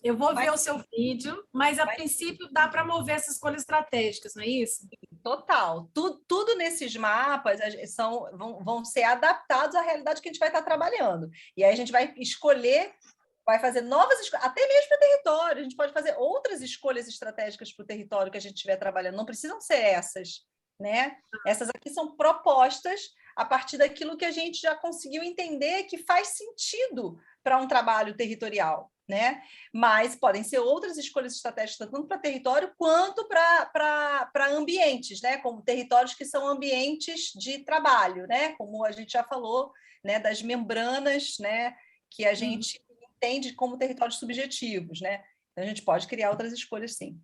eu vou ver o seu vídeo, mas a princípio dá para mover essas escolhas estratégicas, não é isso? Total. Tudo nesses mapas vão ser adaptados à realidade que a gente vai estar trabalhando. E aí a gente vai escolher, vai fazer novas escolhas, até mesmo para o território. A gente pode fazer outras escolhas estratégicas para o território que a gente estiver trabalhando. Não precisam ser essas, né? Essas aqui são propostas a partir daquilo que a gente já conseguiu entender que faz sentido para um trabalho territorial, né? Mas podem ser outras escolhas estratégicas, tanto para território quanto para ambientes, né? Como territórios que são ambientes de trabalho, né? Como a gente já falou, né? Das membranas, né? Que a gente entende como territórios subjetivos, né? Então a gente pode criar outras escolhas, sim.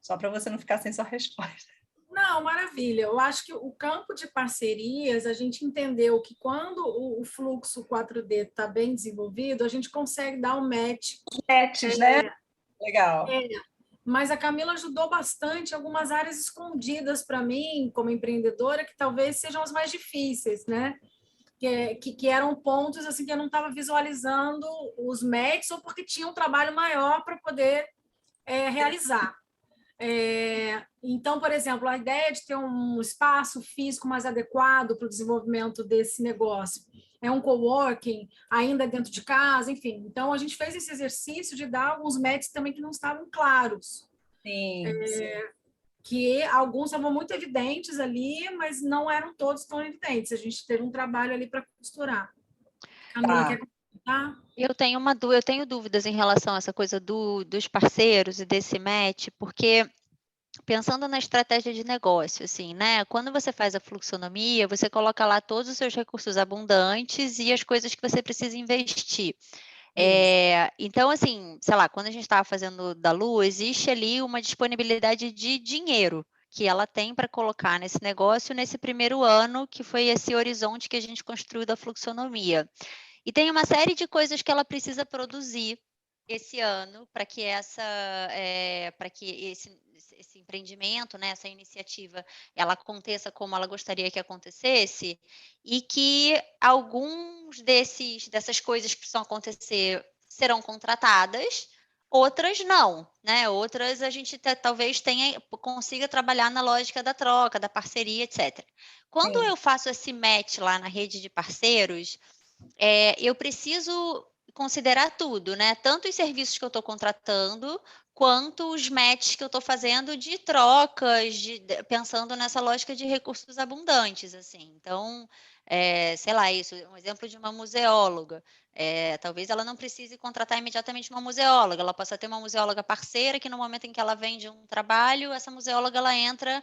Só para você não ficar sem sua resposta. Não, maravilha. Eu acho que o campo de parcerias, a gente entendeu que quando o fluxo 4D está bem desenvolvido, a gente consegue dar um match. Matches, né? Legal. Mas a Camila ajudou bastante em algumas áreas escondidas para mim, como empreendedora, que talvez sejam as mais difíceis, né? Que eram pontos assim que eu não estava visualizando os matches, ou porque tinha um trabalho maior para poder realizar. Então, por exemplo, a ideia de ter um espaço físico mais adequado para o desenvolvimento desse negócio é um coworking, ainda dentro de casa, enfim. Então, a gente fez esse exercício de dar alguns matches também que não estavam claros. Sim. Que alguns estavam muito evidentes ali, mas não eram todos tão evidentes. A gente teve um trabalho ali para costurar. Camila, quer comentar? Eu tenho dúvidas em relação a essa coisa dos parceiros e desse match, porque pensando na estratégia de negócio, assim, né? Quando você faz a fluxonomia, você coloca lá todos os seus recursos abundantes e as coisas que você precisa investir. Então, assim, sei lá, quando a gente estava fazendo da Lu, existe ali uma disponibilidade de dinheiro que ela tem para colocar nesse negócio nesse primeiro ano, que foi esse horizonte que a gente construiu da fluxonomia. E tem uma série de coisas que ela precisa produzir esse ano para que esse empreendimento, né, essa iniciativa, ela aconteça como ela gostaria que acontecesse, e que alguns dessas coisas que precisam acontecer serão contratadas, outras não, né? Outras a gente talvez consiga trabalhar na lógica da troca, da parceria, etc. Quando eu faço esse match lá na rede de parceiros, eu preciso considerar tudo, né? Tanto os serviços que eu estou contratando, quanto os matches que eu estou fazendo de trocas, pensando nessa lógica de recursos abundantes, assim. Então, sei lá, isso, um exemplo de uma museóloga. Talvez ela não precise contratar imediatamente uma museóloga, ela possa ter uma museóloga parceira que no momento em que ela vende um trabalho, essa museóloga ela entra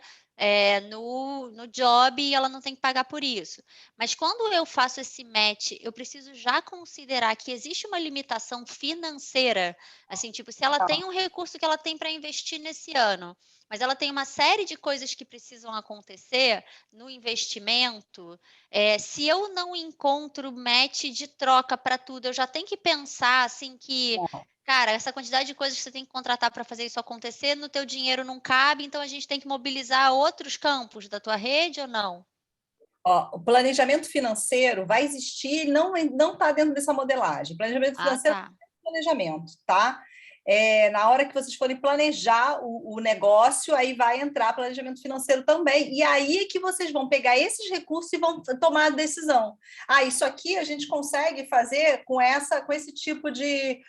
no job e ela não tem que pagar por isso. Mas quando eu faço esse match, eu preciso já considerar que existe uma limitação financeira, assim, tipo, se ela tem um recurso que ela tem para investir nesse ano, mas ela tem uma série de coisas que precisam acontecer no investimento, se eu não encontro match de troca para tudo, eu já tenho que pensar, assim, que... Cara, essa quantidade de coisas que você tem que contratar para fazer isso acontecer, no teu dinheiro não cabe, então a gente tem que mobilizar outros campos da tua rede ou não? Ó, o planejamento financeiro vai existir, não está dentro dessa modelagem. Planejamento financeiro tá. é planejamento, tá? Na hora que vocês forem planejar o negócio, aí vai entrar planejamento financeiro também. E aí que vocês vão pegar esses recursos e vão tomar a decisão. Isso aqui a gente consegue fazer com esse tipo de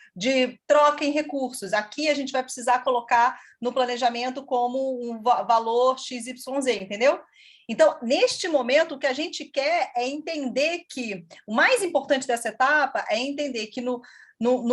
troca em recursos. Aqui a gente vai precisar colocar no planejamento como um valor XYZ, entendeu? Então, neste momento, o que a gente quer é entender que o mais importante dessa etapa é entender que no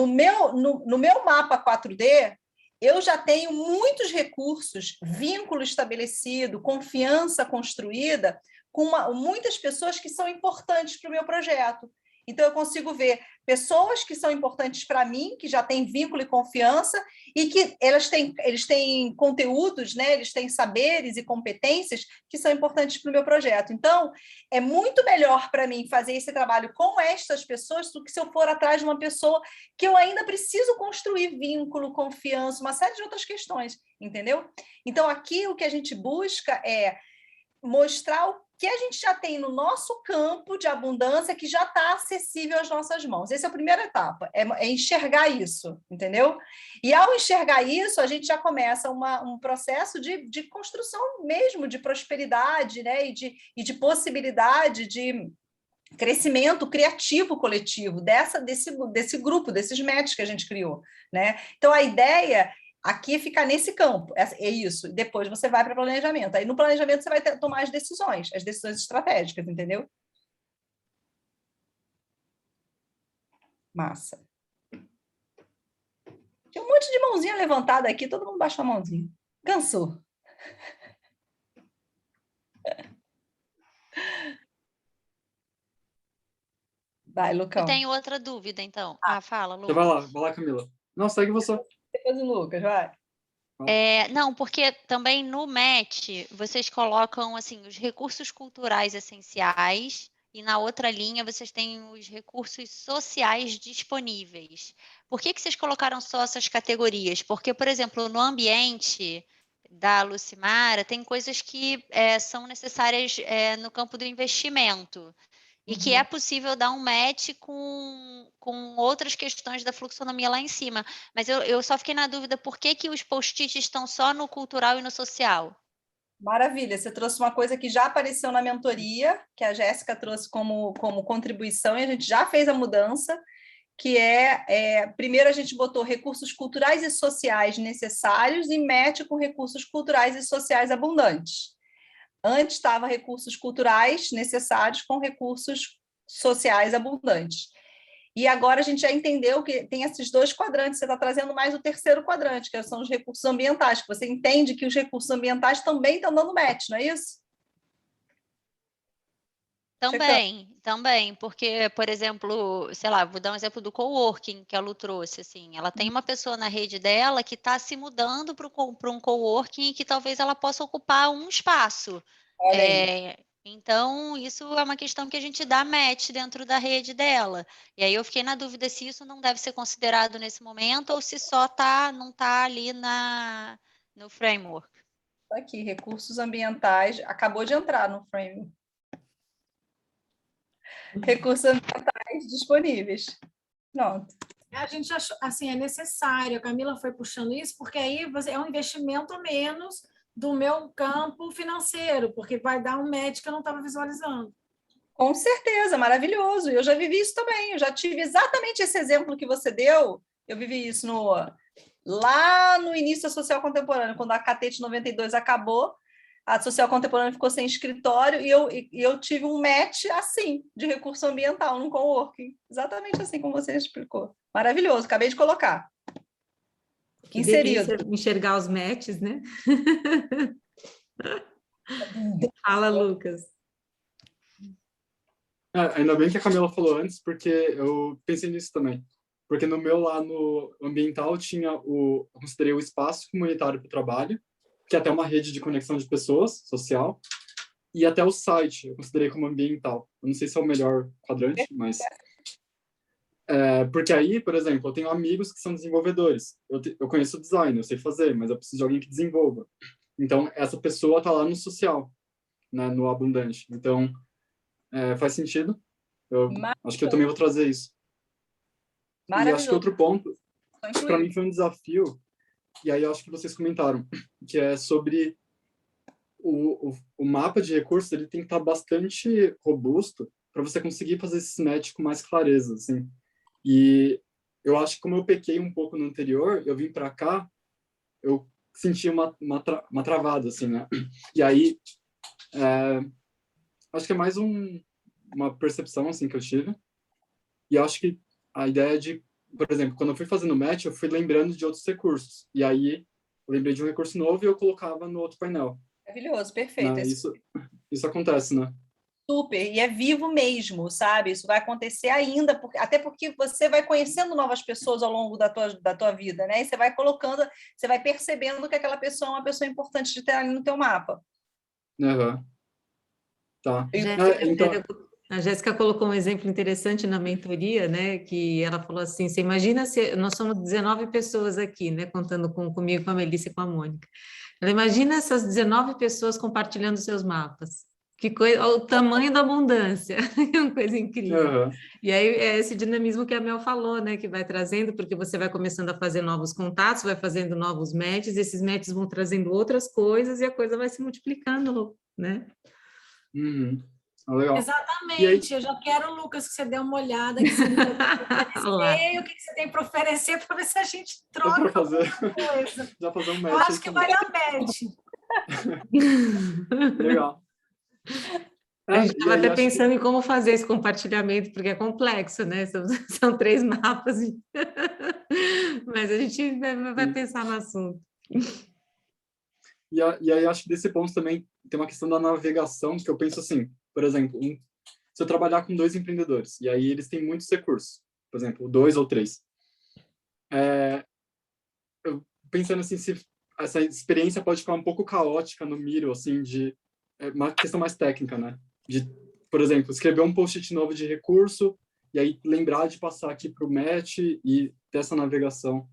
meu mapa 4D, eu já tenho muitos recursos, vínculo estabelecido, confiança construída, com muitas pessoas que são importantes para o meu projeto. Então, eu consigo ver pessoas que são importantes para mim, que já têm vínculo e confiança, e que eles têm conteúdos, né? Eles têm saberes e competências que são importantes para o meu projeto. Então, é muito melhor para mim fazer esse trabalho com estas pessoas do que se eu for atrás de uma pessoa que eu ainda preciso construir vínculo, confiança, uma série de outras questões, entendeu? Então, aqui o que a gente busca é mostrar o que a gente já tem no nosso campo de abundância que já está acessível às nossas mãos. Essa é a primeira etapa, é enxergar isso, entendeu? E ao enxergar isso, a gente já começa um processo de construção mesmo, de prosperidade, né? e de possibilidade de crescimento criativo coletivo desse grupo, desses matches que a gente criou, né? Então, a ideia aqui é ficar nesse campo, é isso. Depois você vai para o planejamento. Aí no planejamento você vai tomar as decisões estratégicas, entendeu? Massa. Tinha um monte de mãozinha levantada aqui, todo mundo baixou a mãozinha. Cansou. Vai, Lucão. Eu tenho outra dúvida, então. Fala, Lucas. Vai lá, Camila. Não, segue você. Depois o Lucas, vai. Não, porque também no MET vocês colocam assim os recursos culturais essenciais e na outra linha vocês têm os recursos sociais disponíveis. Por que vocês colocaram só essas categorias? Porque, por exemplo, no ambiente da Lucimara tem coisas que são necessárias no campo do investimento. E que é possível dar um match com outras questões da fluxonomia lá em cima. Mas eu só fiquei na dúvida, por que os post-its estão só no cultural e no social? Maravilha, você trouxe uma coisa que já apareceu na mentoria, que a Jéssica trouxe como contribuição, e a gente já fez a mudança, que primeiro a gente botou recursos culturais e sociais necessários e match com recursos culturais e sociais abundantes. Antes estava recursos culturais necessários com recursos sociais abundantes. E agora a gente já entendeu que tem esses dois quadrantes, você está trazendo mais o terceiro quadrante, que são os recursos ambientais, que você entende que os recursos ambientais também estão dando match, não é isso? Também, porque, por exemplo, sei lá, vou dar um exemplo do coworking que a Lu trouxe, assim, ela tem uma pessoa na rede dela que está se mudando para um coworking e que talvez ela possa ocupar um espaço. Então, isso é uma questão que a gente dá match dentro da rede dela. E aí eu fiquei na dúvida se isso não deve ser considerado nesse momento ou se só não está ali no framework. Aqui, recursos ambientais, acabou de entrar no framework. Recursos ambientais disponíveis. Pronto. A gente achou, assim, é necessário, a Camila foi puxando isso, porque aí é um investimento a menos do meu campo financeiro, porque vai dar um match que eu não estava visualizando. Com certeza, maravilhoso. Eu já vivi isso também. Eu já tive exatamente esse exemplo que você deu. Eu vivi isso lá no início da Social Contemporânea, quando a Catete 92 acabou, a Social Contemporânea ficou sem escritório e eu tive um match assim, de recurso ambiental, num coworking. Exatamente assim como você explicou. Maravilhoso, acabei de colocar. Que Inserido. delícia enxergar os matches, né? Fala, Lucas. Ainda bem que a Camila falou antes, porque eu pensei nisso também. Porque no meu lá no ambiental eu considerei o espaço comunitário para o trabalho, que é até uma rede de conexão de pessoas, social, e até o site eu considerei como ambiental. Eu não sei se é o melhor quadrante, mas... porque aí, por exemplo, eu tenho amigos que são desenvolvedores. Eu conheço design, eu sei fazer, mas eu preciso de alguém que desenvolva. Então, essa pessoa está lá no social, né, no abundante. Então, faz sentido. Eu acho que eu também vou trazer isso. E acho que outro ponto, para mim foi um desafio, e aí eu acho que vocês comentaram, que é sobre o mapa de recursos, ele tem que estar bastante robusto para você conseguir fazer esse match com mais clareza, assim. E eu acho que como eu pequei um pouco no anterior, eu vim para cá, eu senti uma travada, assim, né? E aí, acho que é mais uma percepção, assim, que eu tive. E acho que a ideia de, por exemplo, quando eu fui fazendo match, eu fui lembrando de outros recursos. E aí, eu lembrei de um recurso novo e eu colocava no outro painel. Maravilhoso, perfeito. Né? Isso acontece, né? Super, e é vivo mesmo, sabe? Isso vai acontecer ainda, até porque você vai conhecendo novas pessoas ao longo da tua vida, né? E você vai colocando, você vai percebendo que aquela pessoa é uma pessoa importante de ter ali no teu mapa. Uhum. Tá. A Jéssica colocou um exemplo interessante na mentoria, né? Que ela falou assim: você imagina se nós somos 19 pessoas aqui, né? Contando comigo, com a Melissa e com a Mônica. Ela imagina essas 19 pessoas compartilhando seus mapas. Que coisa, o tamanho da abundância, é uma coisa incrível. Uhum. E aí é esse dinamismo que a Mel falou, né? Que vai trazendo, porque você vai começando a fazer novos contatos, vai fazendo novos matches, esses matches vão trazendo outras coisas e a coisa vai se multiplicando, né? Uhum. Legal. Exatamente. Eu já quero, Lucas, que você dê uma olhada que você tem o que você tem para oferecer para ver se a gente troca fazer. coisa. Já fazer um match. Eu acho que vai dar match. Legal. A gente estava até pensando em como fazer esse compartilhamento, porque é complexo, né? São 3 mapas, mas a gente vai pensar no assunto. E aí acho que desse ponto também tem uma questão da navegação, que eu penso assim, por exemplo, se eu trabalhar com 2 empreendedores, e aí eles têm muitos recursos, por exemplo, 2 ou 3, eu pensando assim, se essa experiência pode ficar um pouco caótica no Miro, assim, de uma questão mais técnica, né? De, por exemplo, escrever um post-it novo de recurso, e aí lembrar de passar aqui para o match e ter essa navegação.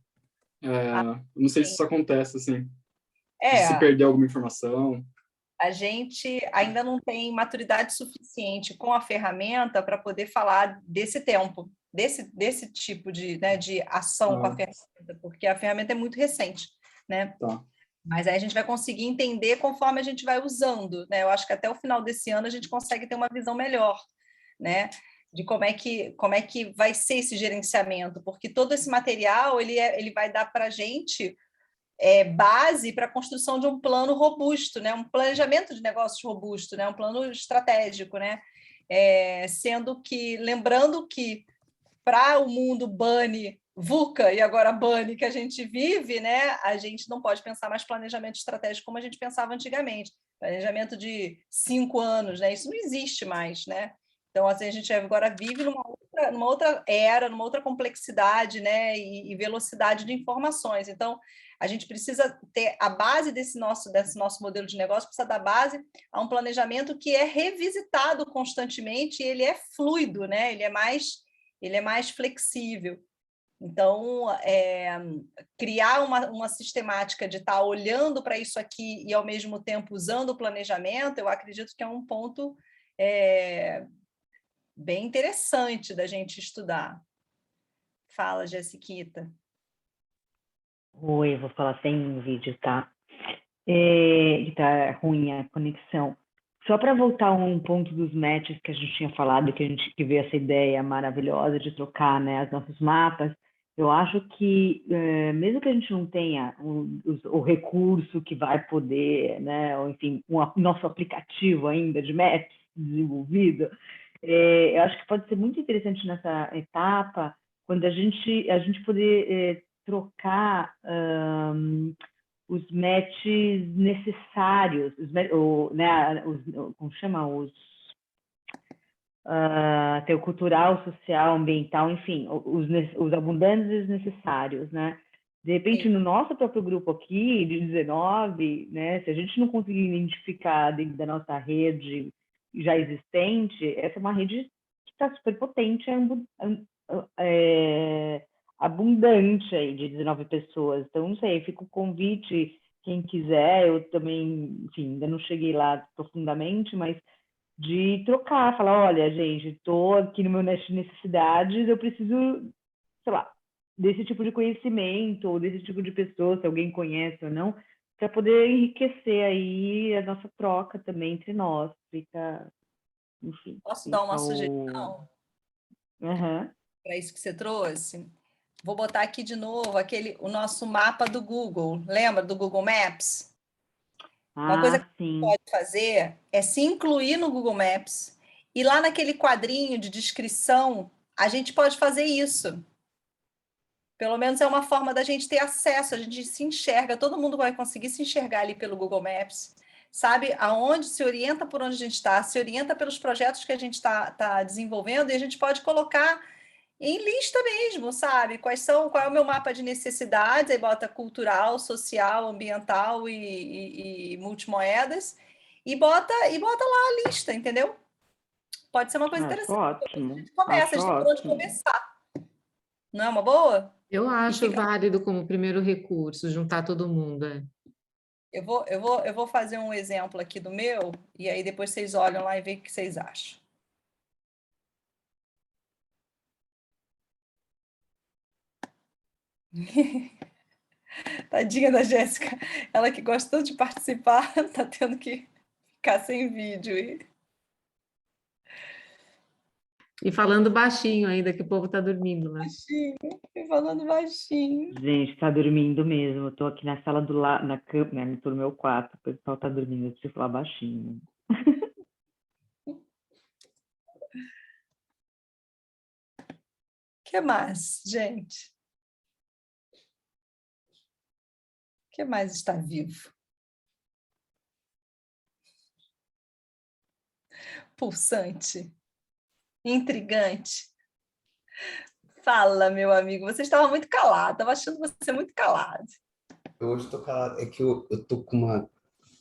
Não sei se isso acontece, assim, de se perder alguma informação. A gente ainda não tem maturidade suficiente com a ferramenta para poder falar desse tempo, desse tipo de, né, de ação com a ferramenta, porque a ferramenta é muito recente, né? Tá. Mas aí a gente vai conseguir entender conforme a gente vai usando, né? Eu acho que até o final desse ano a gente consegue ter uma visão melhor, né? De como é que vai ser esse gerenciamento, porque todo esse material ele vai dar para a gente base para a construção de um plano robusto, né? Um planejamento de negócios robusto, né? Um plano estratégico, né? Lembrando que para o mundo bunny, VUCA e agora bunny que a gente vive, né? A gente não pode pensar mais planejamento estratégico como a gente pensava antigamente, planejamento de 5 anos, né? Isso não existe mais, né? Então, assim, a gente agora vive numa outra era, numa outra complexidade, né? E velocidade de informações. Então, a gente precisa ter a base desse nosso modelo de negócio, precisa dar base a um planejamento que é revisitado constantemente e ele é fluido, né? Ele é mais flexível. Então, criar uma sistemática de estar olhando para isso aqui e, ao mesmo tempo, usando o planejamento, eu acredito que é um ponto bem interessante da gente estudar. Fala, Jessiquita. Oi, eu vou falar sem vídeo, tá? Que tá ruim a conexão. Só para voltar a um ponto dos matches que a gente tinha falado, que veio essa ideia maravilhosa de trocar, né, os nossos mapas, eu acho que, mesmo que a gente não tenha o recurso que vai poder, né, ou enfim, nosso aplicativo ainda de maps desenvolvido, eu acho que pode ser muito interessante nessa etapa, quando a gente poder trocar os matches necessários, como chama? Tem o cultural, social, ambiental, enfim, os abundantes e os necessários, né? De repente, no nosso próprio grupo aqui, de 19, né, se a gente não conseguir identificar dentro da nossa rede já existente, essa é uma rede que está super potente, abundante aí, de 19 pessoas. Então, não sei, fica o convite, quem quiser, eu também, enfim, ainda não cheguei lá profundamente, mas de trocar, falar, olha, gente, estou aqui no meu nicho de necessidades, eu preciso, sei lá, desse tipo de conhecimento, ou desse tipo de pessoa, se alguém conhece ou não, para poder enriquecer aí a nossa troca também entre nós. Fica, enfim. Posso dar uma sugestão? Uhum. Para isso que você trouxe? Vou botar aqui de novo o nosso mapa do Google. Lembra do Google Maps? Uma coisa que sim. você pode fazer é se incluir no Google Maps e lá naquele quadrinho de descrição, a gente pode fazer isso. Pelo menos é uma forma da gente ter acesso, a gente se enxerga, todo mundo vai conseguir se enxergar ali pelo Google Maps, sabe aonde se orienta por onde a gente está, se orienta pelos projetos que a gente tá desenvolvendo e a gente pode colocar em lista mesmo, sabe? Qual é o meu mapa de necessidades, aí bota cultural, social, ambiental e multimoedas, e bota lá a lista, entendeu? Pode ser uma coisa interessante. Ótimo. A gente começa, a gente tem por onde começar. Não é uma boa? Eu acho válido como primeiro recurso, juntar todo mundo. Eu vou fazer um exemplo aqui do meu, e aí depois vocês olham lá e veem o que vocês acham. Tadinha da Jéssica, ela que gosta tanto de participar, tá tendo que ficar sem vídeo. E falando baixinho ainda, que o povo tá dormindo, né? Baixinho, e falando baixinho. Gente, tá dormindo mesmo. Eu tô aqui na sala do lado, na cama, né? Tô no meu quarto, o pessoal tá dormindo, eu preciso falar baixinho. O que mais, gente? O que mais está vivo? Pulsante? Intrigante? Fala, meu amigo. Você estava muito calado. Estava achando você muito calado. Hoje estou calado. É que eu estou com uma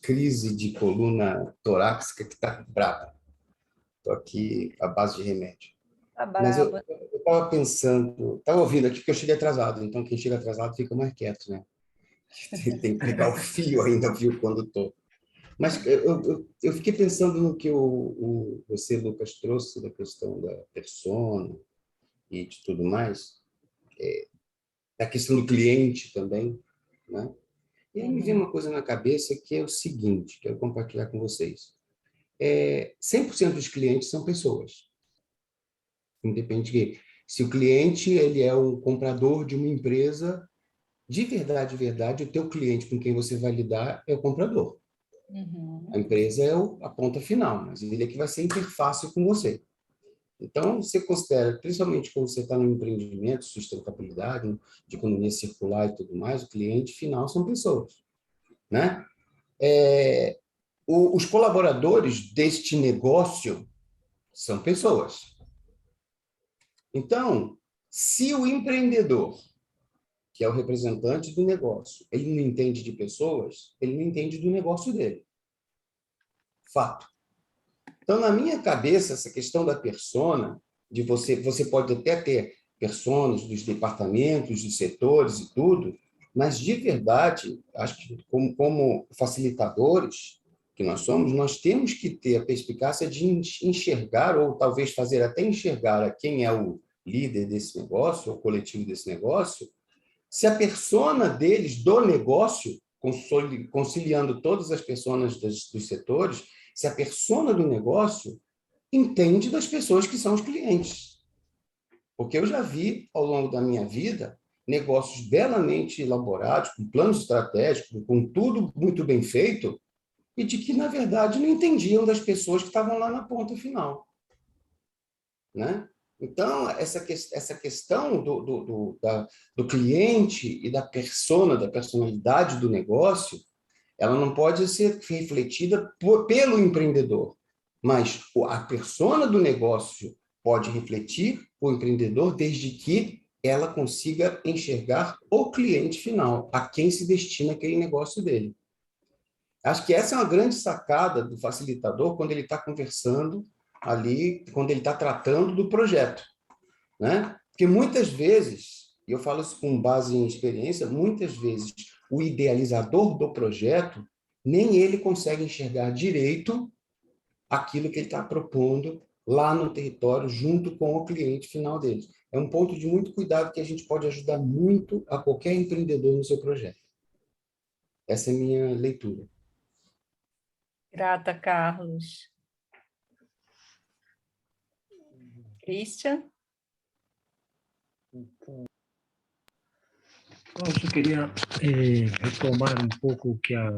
crise de coluna torácica que está brava. Estou aqui à base de remédio. Tá Mas eu brava. estava pensando, estava ouvindo aqui porque eu cheguei atrasado. Então, quem chega atrasado fica mais quieto, né? Tem que pegar o fio ainda, viu, quando estou. Mas eu fiquei pensando no que você, Lucas, trouxe da questão da persona e de tudo mais, da questão do cliente também, né? E aí me veio uma coisa na cabeça que é o seguinte, quero compartilhar com vocês. 100% dos clientes são pessoas. Independente de se o cliente ele é um comprador de uma empresa, de verdade, o teu cliente com quem você vai lidar é o comprador. A empresa é a ponta final, mas ele é que vai ser interface com você. Então, você considera, principalmente quando você está no empreendimento, sustentabilidade, de economia circular e tudo mais, o cliente final são pessoas, né? Os colaboradores deste negócio são pessoas. Então, se o empreendedor, que é o representante do negócio, ele não entende de pessoas, ele não entende do negócio dele. Fato. Então, na minha cabeça, essa questão da persona, de você pode até ter personas dos departamentos, dos setores e tudo, mas, de verdade, acho que como facilitadores que nós somos, nós temos que ter a perspicácia de enxergar, ou talvez fazer até enxergar a quem é o líder desse negócio, ou coletivo desse negócio, se a persona deles, do negócio, conciliando todas as personas dos setores, se a persona do negócio entende das pessoas que são os clientes. Porque eu já vi, ao longo da minha vida, negócios belamente elaborados, com planos estratégicos, com tudo muito bem feito, e de que, na verdade, não entendiam das pessoas que estavam lá na ponta final. Né? Então, essa questão do cliente e da persona, da personalidade do negócio, ela não pode ser refletida pelo empreendedor, mas a persona do negócio pode refletir o empreendedor desde que ela consiga enxergar o cliente final, a quem se destina aquele negócio dele. Acho que essa é uma grande sacada do facilitador quando ele está conversando ali, quando ele está tratando do projeto, né? Porque muitas vezes, e eu falo isso com base em experiência, muitas vezes o idealizador do projeto, nem ele consegue enxergar direito aquilo que ele está propondo lá no território, junto com o cliente final dele. É um ponto de muito cuidado que a gente pode ajudar muito a qualquer empreendedor no seu projeto. Essa é a minha leitura. Grata, Carlos. Christian? Eu só queria retomar um pouco o que a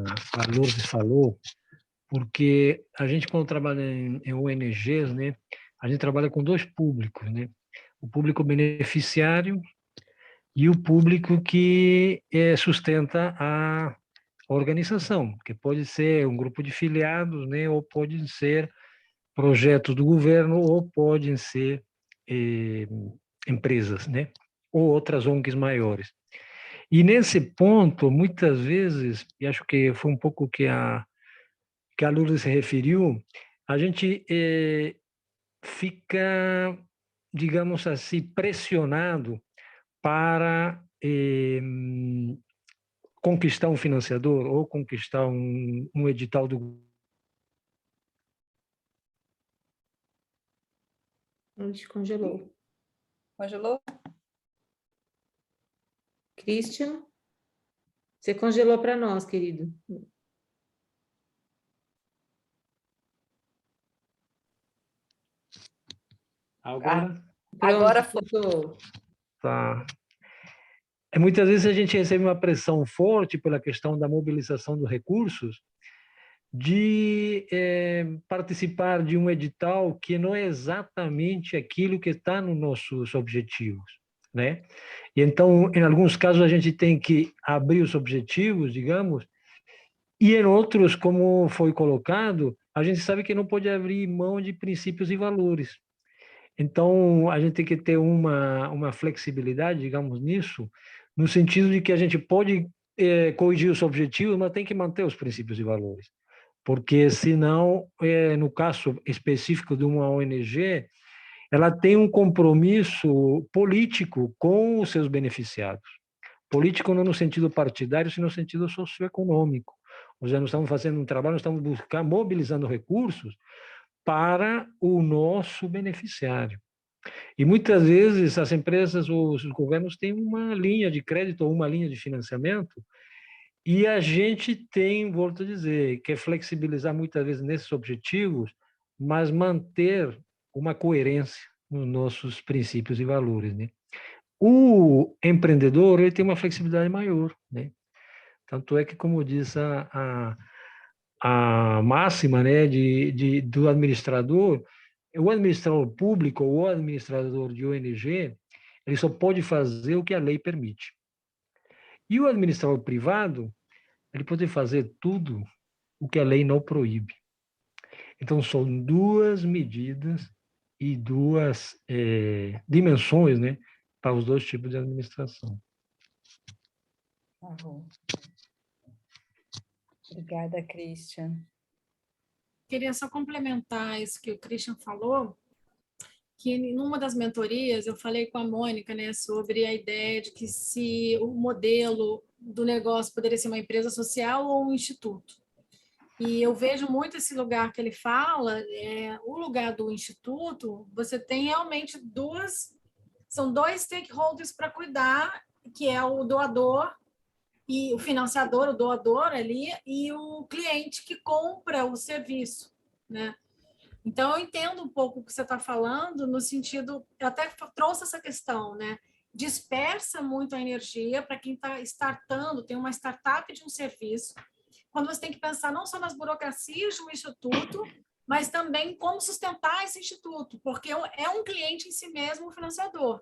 Lourdes falou, porque a gente, quando trabalha em ONGs, né, a gente trabalha com dois públicos, né? O público beneficiário e o público que sustenta a organização, que pode ser um grupo de filiados, né, ou pode ser projetos do governo, ou podem ser empresas, né, ou outras ONGs maiores. E nesse ponto, muitas vezes, e acho que foi um pouco que a Lourdes se referiu, a gente fica, digamos assim, pressionado para conquistar um financiador ou conquistar um edital do... Onde congelou? Congelou? Christian? Você congelou para nós, querido. Agora? Agora foi. Tá. Muitas vezes a gente recebe uma pressão forte pela questão da mobilização dos recursos, de participar de um edital que não é exatamente aquilo que está nos nossos objetivos, né? E então, em alguns casos, a gente tem que abrir os objetivos, digamos, e em outros, como foi colocado, a gente sabe que não pode abrir mão de princípios e valores. Então, a gente tem que ter uma flexibilidade, digamos, nisso, no sentido de que a gente pode corrigir os objetivos, mas tem que manter os princípios e valores. Porque, senão, no caso específico de uma ONG, ela tem um compromisso político com os seus beneficiados. Político não no sentido partidário, sino no sentido socioeconômico. Ou seja, nós estamos fazendo um trabalho, nós estamos mobilizando recursos para o nosso beneficiário. E muitas vezes as empresas ou os governos têm uma linha de crédito ou uma linha de financiamento, e a gente tem, volto a dizer, que flexibilizar muitas vezes nesses objetivos, mas manter uma coerência nos nossos princípios e valores, né? O empreendedor, ele tem uma flexibilidade maior, né? Tanto é que, como diz a máxima, né, do administrador, o administrador público ou o administrador de ONG, ele só pode fazer o que a lei permite. E o administrador privado, ele pode fazer tudo o que a lei não proíbe. Então, são duas medidas e duas dimensões, né, para os dois tipos de administração. Tá bom. Obrigada, Christian. Queria só complementar isso que o Christian falou, que em uma das mentorias eu falei com a Mônica, né, sobre a ideia de que se o modelo do negócio poderia ser uma empresa social ou um instituto. E eu vejo muito esse lugar que ele fala, o lugar do instituto, você tem realmente são dois stakeholders para cuidar, que é o doador e o financiador, o doador ali, e o cliente que compra o serviço. né? Então, eu entendo um pouco o que você está falando, no sentido, eu até trouxe essa questão, né? Dispersa muito a energia para quem está startando, tem uma startup de um serviço, quando você tem que pensar não só nas burocracias de um instituto, mas também como sustentar esse instituto, porque é um cliente em si mesmo, um financiador.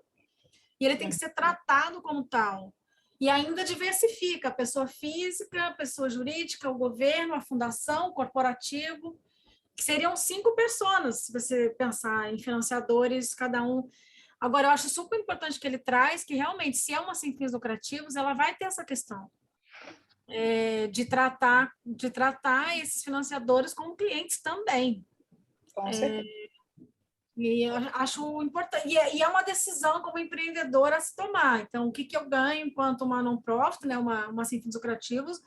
E ele tem que ser tratado como tal. E ainda diversifica a pessoa física, a pessoa jurídica, o governo, a fundação, o corporativo, que seriam 5 pessoas, se você pensar em financiadores, cada um. Agora, eu acho super importante que ele traz que realmente, se é uma sem fins lucrativos, ela vai ter essa questão de tratar esses financiadores como clientes também. Com certeza. E eu acho importante. E é uma decisão como empreendedora a se tomar. Então, o que eu ganho enquanto uma non-profit, né, uma sem fins lucrativos,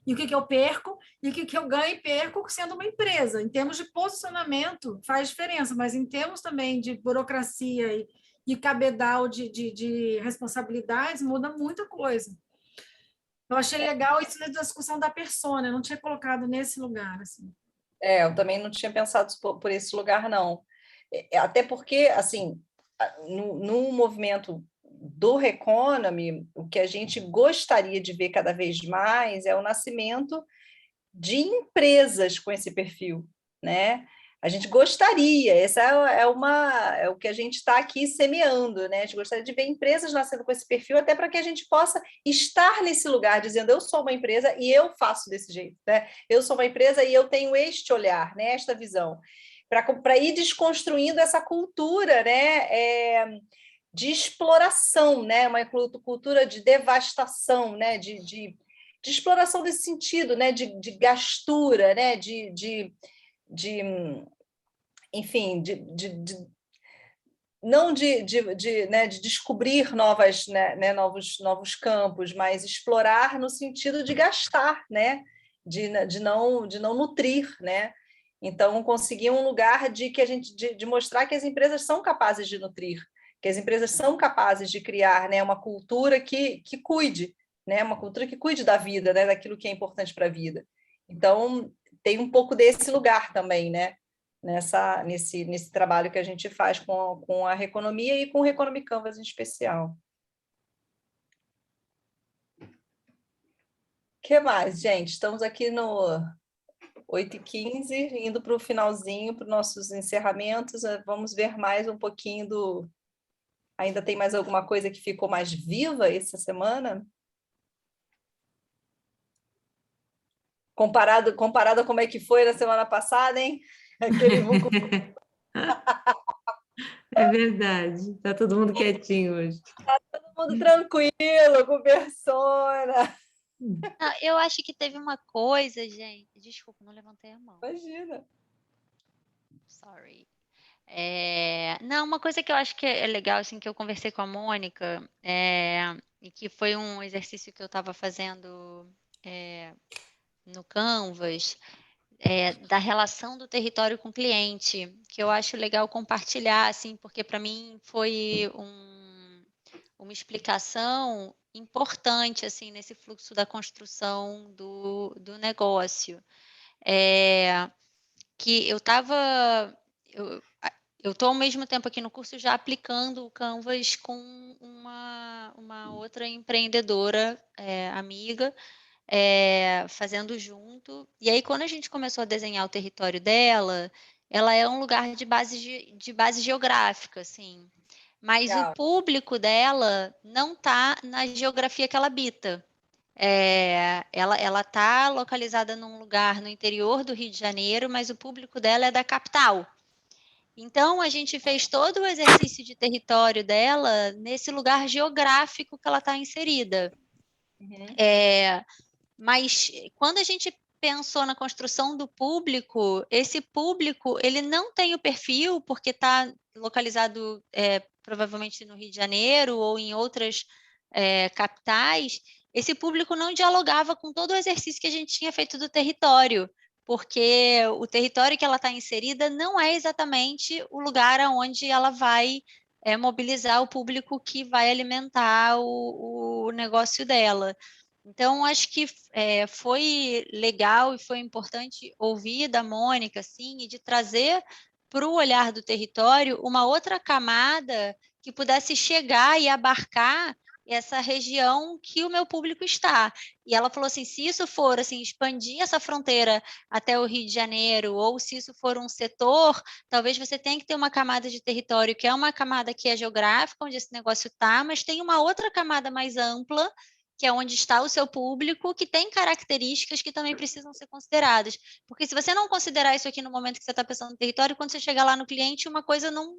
e o que eu perco, e o que eu ganho e perco sendo uma empresa. Em termos de posicionamento, faz diferença, mas em termos também de burocracia e cabedal de responsabilidades, muda muita coisa. Eu achei legal isso da discussão da persona, eu não tinha colocado nesse lugar. Assim. Eu também não tinha pensado por esse lugar, não. Até porque, assim, no movimento do Reconomy, o que a gente gostaria de ver cada vez mais é o nascimento de empresas com esse perfil, né? A gente gostaria, essa é o que a gente está aqui semeando, né? A gente gostaria de ver empresas nascendo com esse perfil, até para que a gente possa estar nesse lugar, dizendo, eu sou uma empresa e eu faço desse jeito, né? Eu sou uma empresa e eu tenho este olhar, né? Esta visão, para ir desconstruindo essa cultura, né? De exploração, né? Uma cultura de devastação, né? De exploração desse sentido, né? De gastura, né? Enfim, não né, de descobrir novos campos, mas explorar no sentido de gastar, né? De não nutrir, né? Então, conseguir um lugar de mostrar que as empresas são capazes de nutrir, que as empresas são capazes de criar, né, uma cultura que cuide, né, uma cultura que cuide da vida, né, daquilo que é importante para a vida. Então, tem um pouco desse lugar também, né, nesse trabalho que a gente faz com a Reconomia e com o Reconomy Canvas em especial. O que mais, gente? Estamos aqui no 8h15, indo para o finalzinho, para os nossos encerramentos. Vamos ver mais um pouquinho do... Ainda tem mais alguma coisa que ficou mais viva essa semana? Comparado a como é que foi na semana passada, hein? Aquele É verdade, está todo mundo quietinho hoje. Está todo mundo tranquilo, com persona. Não, eu acho que teve uma coisa, gente. Desculpa, não levantei a mão. Imagina. Sorry. Não, uma coisa que eu acho que é legal, assim, que eu conversei com a Mônica, e que foi um exercício que eu estava fazendo no Canvas, da relação do território com o cliente, que eu acho legal compartilhar, assim, porque para mim foi uma explicação importante, assim, nesse fluxo da construção do negócio. Que eu estava... Eu estou, ao mesmo tempo, aqui no curso, já aplicando o Canvas com uma outra empreendedora amiga, fazendo junto. E aí, quando a gente começou a desenhar o território dela, ela é um lugar de base geográfica, assim. Mas o público dela não está na geografia que ela habita. Ela está localizada num lugar no interior do Rio de Janeiro, mas o público dela é da capital. Então, a gente fez todo o exercício de território dela nesse lugar geográfico que ela está inserida. Uhum. Mas, quando a gente pensou na construção do público, esse público ele não tem o perfil, porque está localizado provavelmente no Rio de Janeiro ou em outras capitais. Esse público não dialogava com todo o exercício que a gente tinha feito do território, porque o território que ela está inserida não é exatamente o lugar onde ela vai mobilizar o público que vai alimentar o negócio dela. Então, acho que foi legal e foi importante ouvir da Mônica, assim, e de trazer para o olhar do território uma outra camada que pudesse chegar e abarcar essa região que o meu público está. E ela falou assim, se isso for assim, expandir essa fronteira até o Rio de Janeiro, ou se isso for um setor, talvez você tenha que ter uma camada de território, que é uma camada que é geográfica, onde esse negócio está, mas tem uma outra camada mais ampla, que é onde está o seu público, que tem características que também precisam ser consideradas. Porque se você não considerar isso aqui no momento que você está pensando no território, quando você chegar lá no cliente, uma coisa não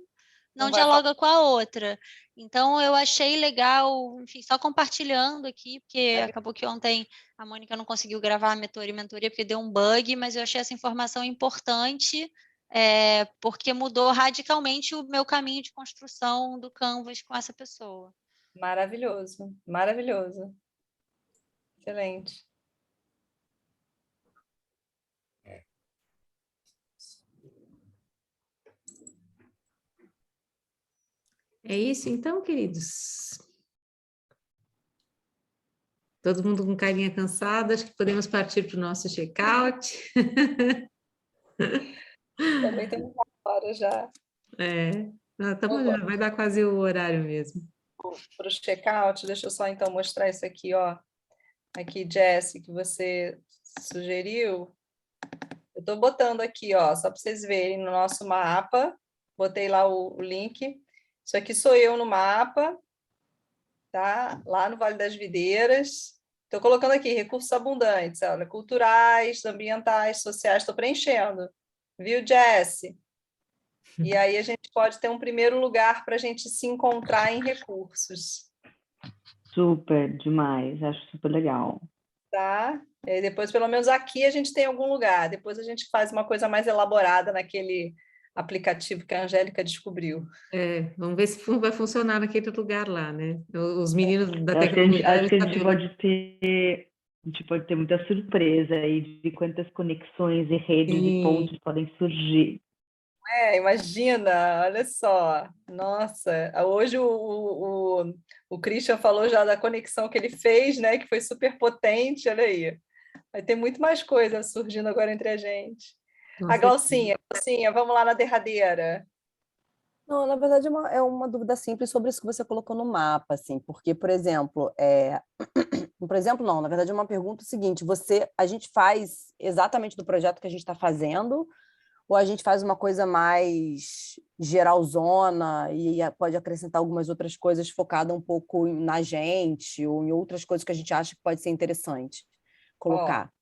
dialoga com a outra. Então, eu achei legal, enfim, só compartilhando aqui, porque acabou que ontem a Mônica não conseguiu gravar a mentoria e mentoria, porque deu um bug, mas eu achei essa informação importante, porque mudou radicalmente o meu caminho de construção do Canvas com essa pessoa. Maravilhoso, maravilhoso. Excelente. É isso então, queridos? Todo mundo com carinha cansada, acho que podemos partir para o nosso check-out. Também tem uma hora já. Tá bom, já vai dar quase o horário mesmo. Para o check-out, deixa eu só então mostrar isso aqui, ó. Aqui, Jessie, que você sugeriu. Eu estou botando aqui, ó, só para vocês verem no nosso mapa. Botei lá o link. Isso aqui sou eu no mapa, tá? Lá no Vale das Videiras. Estou colocando aqui recursos abundantes, olha, culturais, ambientais, sociais, estou preenchendo. Viu, Jessie? E aí a gente pode ter um primeiro lugar para a gente se encontrar em recursos. Super, demais. Acho super legal. Tá? E depois, pelo menos aqui, a gente tem algum lugar. Depois a gente faz uma coisa mais elaborada naquele aplicativo que a Angélica descobriu. Vamos ver se vai funcionar naquele lugar lá, né? Os meninos da Acho que tecnologia... a gente pode ter muita surpresa aí de quantas conexões e redes e pontos podem surgir. Imagina, olha só. Nossa, hoje o Christian falou já da conexão que ele fez, né? Que foi super potente, olha aí. Vai ter muito mais coisa surgindo agora entre a gente. A Glaucinha, vamos lá na derradeira. Não, na verdade é uma dúvida simples sobre isso que você colocou no mapa, assim, porque, por exemplo, não, na verdade é uma pergunta seguinte, a gente faz exatamente do projeto que a gente está fazendo, ou a gente faz uma coisa mais geralzona e pode acrescentar algumas outras coisas focada um pouco na gente ou em outras coisas que a gente acha que pode ser interessante colocar?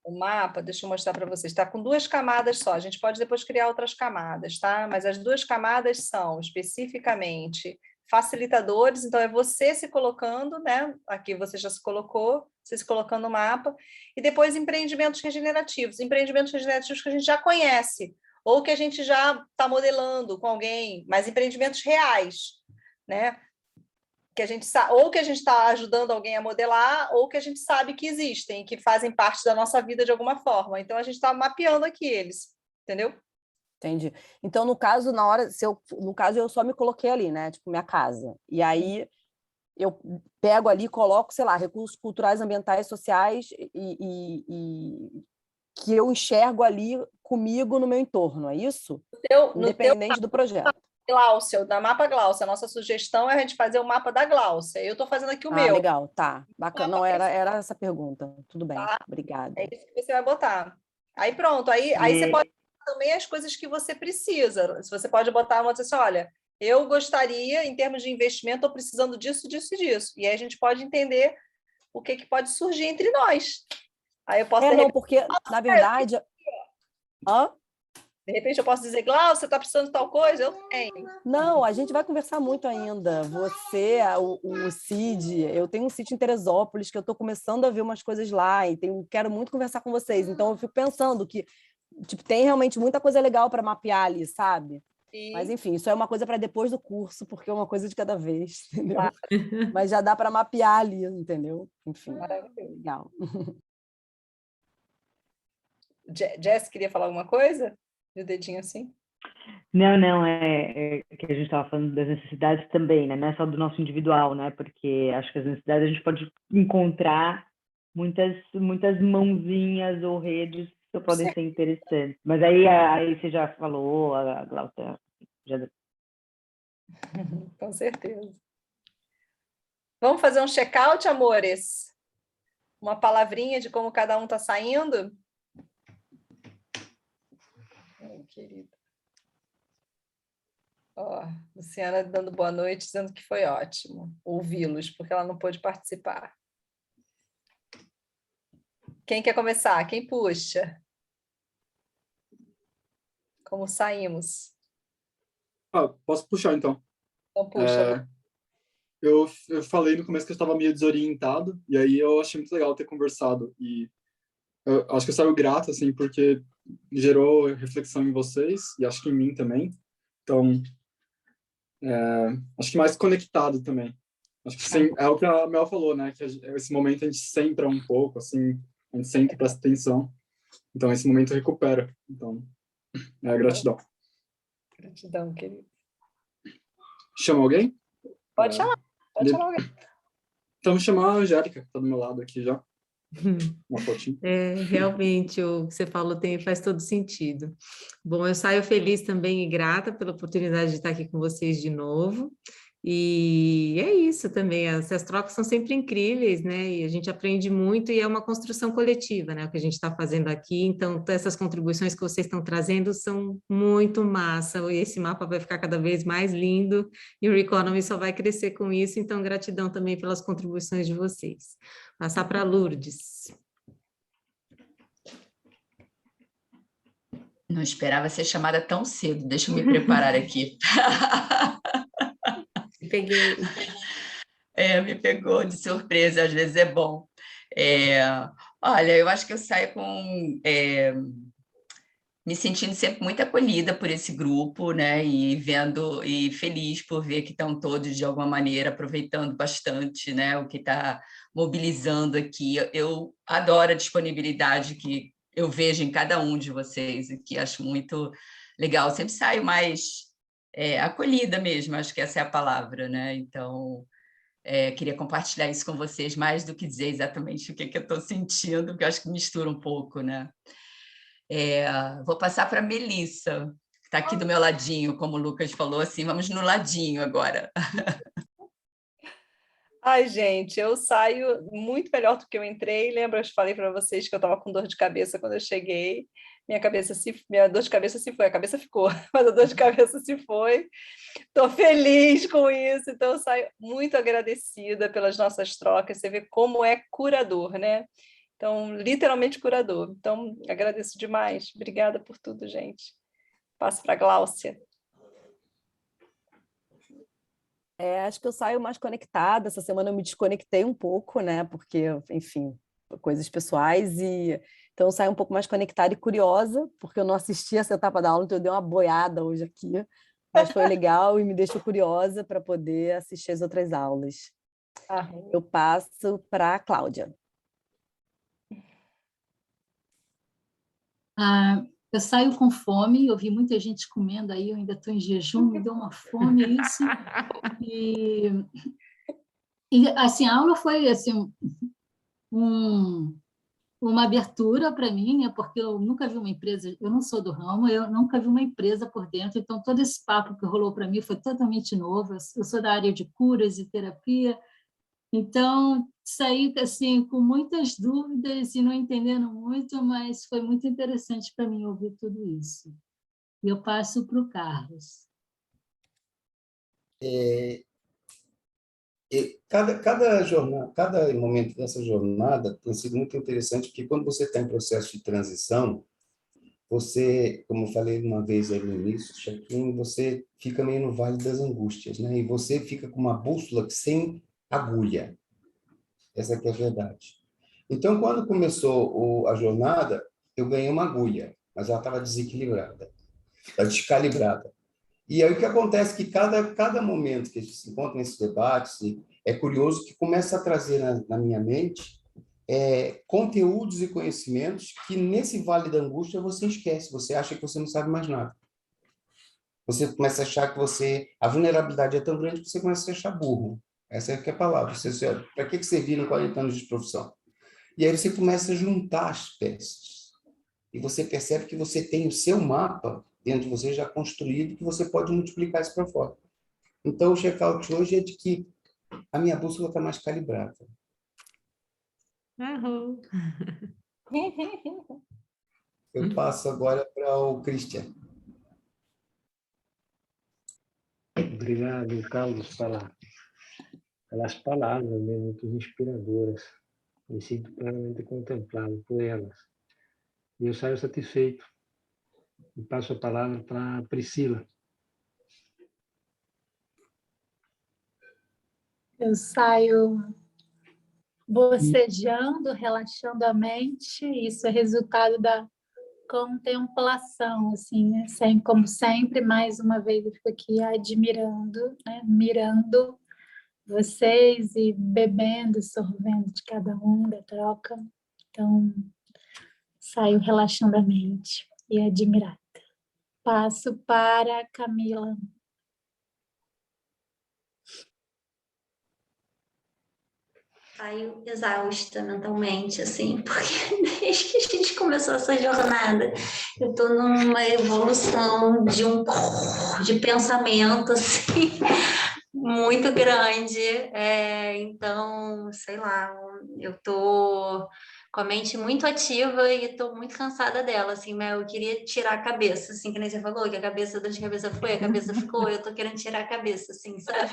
O mapa, deixa eu mostrar para vocês, está com 2 camadas só, a gente pode depois criar outras camadas, tá? Mas as 2 camadas são, especificamente, facilitadores, então é você se colocando, né? Aqui você já se colocou, você se colocando no mapa, e depois empreendimentos regenerativos que a gente já conhece, ou que a gente já está modelando com alguém, mas empreendimentos reais, né? Que a gente ou que a gente está ajudando alguém a modelar, ou que a gente sabe que existem, que fazem parte da nossa vida de alguma forma. Então, a gente está mapeando aqui eles, entendeu? Entendi. Então, no caso, eu só me coloquei ali, né? Tipo, minha casa. E aí, eu pego ali e coloco, sei lá, recursos culturais, ambientais, sociais e que eu enxergo ali comigo no meu entorno, é isso? Independente do projeto. Gláucia, da mapa Gláucia. A nossa sugestão é a gente fazer o mapa da Gláucia. Eu estou fazendo aqui o meu. Legal, tá. Bacana. Não, era essa pergunta. Tudo bem, tá? Obrigada. É isso que você vai botar. Aí pronto, aí você pode botar também as coisas que você precisa. Você pode botar uma assim, olha, eu gostaria, em termos de investimento, estou precisando disso, disso e disso. E aí a gente pode entender o que pode surgir entre nós. Aí eu posso... porque, na verdade... De repente eu posso dizer, Glaucia, você está precisando de tal coisa? Eu tenho. Não, a gente vai conversar muito ainda. Você, o Cid, eu tenho um sítio em Teresópolis que eu estou começando a ver umas coisas lá e quero muito conversar com vocês. Então, eu fico pensando que tem realmente muita coisa legal para mapear ali, sabe? Sim. Mas, enfim, isso é uma coisa para depois do curso, porque é uma coisa de cada vez, entendeu? Claro. Mas já dá para mapear ali, entendeu? Enfim, legal. Jess, queria falar alguma coisa? O dedinho assim? Não, é que a gente estava falando das necessidades também, né? Não é só do nosso individual, né? Porque acho que as necessidades a gente pode encontrar muitas mãozinhas ou redes que podem ser interessantes. Mas aí você já falou, a Glaucia já... Com certeza. Vamos fazer um check-out, amores? Uma palavrinha de como cada um está saindo? Querido. Ó, Luciana dando boa noite, dizendo que foi ótimo ouvi-los, porque ela não pôde participar. Quem quer começar? Quem puxa? Como saímos? Posso puxar, então. Então puxa. Eu falei no começo que eu estava meio desorientado, e aí eu achei muito legal ter conversado. E eu acho que eu saio grato, assim, porque gerou reflexão em vocês, e acho que em mim também. Então, acho que mais conectado também. Acho que é o que a Mel falou, né? Que esse momento a gente centra um pouco, assim, a gente sempre presta atenção. Então, esse momento recupera. Então, gratidão. Gratidão, querido. Chama alguém? Pode chamar alguém. Então, vou chamar a Angélica, que está do meu lado aqui já. Uma fotinha. Realmente, o que você falou faz todo sentido. Bom, eu saio feliz também e grata pela oportunidade de estar aqui com vocês de novo. E é isso também, essas trocas são sempre incríveis, né? E a gente aprende muito e é uma construção coletiva, né? O que a gente está fazendo aqui. Então, essas contribuições que vocês estão trazendo são muito massa. E esse mapa vai ficar cada vez mais lindo e o Reconomy só vai crescer com isso. Então, gratidão também pelas contribuições de vocês. Passar para Lourdes. Não esperava ser chamada tão cedo. Deixa eu me preparar aqui. Peguei. Me pegou de surpresa, às vezes é bom. Olha, eu acho que eu saio me sentindo sempre muito acolhida por esse grupo, né? E feliz por ver que estão todos, de alguma maneira, aproveitando bastante, né? O que está mobilizando aqui. Eu adoro a disponibilidade que eu vejo em cada um de vocês, e que acho muito legal. Eu sempre saio mais acolhida mesmo, acho que essa é a palavra, né? Então, queria compartilhar isso com vocês, mais do que dizer exatamente o que eu estou sentindo, porque eu acho que mistura um pouco, né? Vou passar para a Melissa, que está aqui do meu ladinho, como o Lucas falou, assim, vamos no ladinho agora. Ai, gente, eu saio muito melhor do que eu entrei. Lembra, eu falei para vocês que eu estava com dor de cabeça quando eu cheguei. Minha dor de cabeça se foi, a cabeça ficou, mas a dor de cabeça se foi. Estou feliz com isso, então eu saio muito agradecida pelas nossas trocas. Você vê como é curador, né? Então, literalmente curador. Então, agradeço demais. Obrigada por tudo, gente. Passo para a Gláucia. Acho que eu saio mais conectada. Essa semana eu me desconectei um pouco, né? Porque, enfim, coisas pessoais. Então eu saio um pouco mais conectada e curiosa, porque eu não assisti essa etapa da aula, então eu dei uma boiada hoje aqui. Mas foi legal e me deixou curiosa para poder assistir as outras aulas. Eu passo para a Cláudia. Eu saio com fome, eu vi muita gente comendo aí, eu ainda estou em jejum, me deu uma fome isso. E assim, a aula foi assim, uma abertura para mim, né? Porque eu nunca vi uma empresa, eu não sou do ramo, eu nunca vi uma empresa por dentro, então todo esse papo que rolou para mim foi totalmente novo. Eu sou da área de curas e terapia, então saí assim com muitas dúvidas e não entendendo muito, mas foi muito interessante para mim ouvir tudo isso. E eu passo para o Carlos. Cada momento dessa jornada tem sido muito interessante, porque quando você está em processo de transição, você, como eu falei uma vez aí no início, check-in, você fica meio no vale das angústias, né? E você fica com uma bússola sem agulha. Essa que é a verdade. Então, quando começou a jornada, eu ganhei uma agulha, mas ela estava desequilibrada, descalibrada. E aí o que acontece é que cada momento que a gente se encontra nesses debates, é curioso que começa a trazer na minha mente conteúdos e conhecimentos que nesse vale da angústia você esquece, você acha que você não sabe mais nada. Você começa a achar que a vulnerabilidade é tão grande que você começa a se achar burro. Essa é que é a palavra. Para que serviram 40 anos de profissão? E aí você começa a juntar as peças. E você percebe que você tem o seu mapa dentro de você já construído, que você pode multiplicar isso para fora. Então, o check-out hoje é de que a minha bússola está mais calibrada. Uhum. Eu passo agora para o Christian. Obrigado, Carlos, pelas palavras, né, muito inspiradoras. Me sinto plenamente contemplado por elas. E eu saio satisfeito. E passo a palavra para a Priscila. Eu saio bocejando, relaxando a mente. Isso é resultado da contemplação, assim, né? Como sempre, mais uma vez eu fico aqui admirando, né? Mirando vocês e bebendo, sorvendo de cada um, da troca. Então, saio relaxando a mente e admirada. Passo para a Camila. Saio exausta mentalmente, assim, porque desde que a gente começou essa jornada, eu estou numa evolução de pensamento, assim, muito grande. Então, sei lá, eu estou com a mente muito ativa e estou muito cansada dela, assim, mas eu queria tirar a cabeça, assim, que nem você falou, que a cabeça da cabeça foi, a cabeça ficou, eu estou querendo tirar a cabeça, assim, sabe?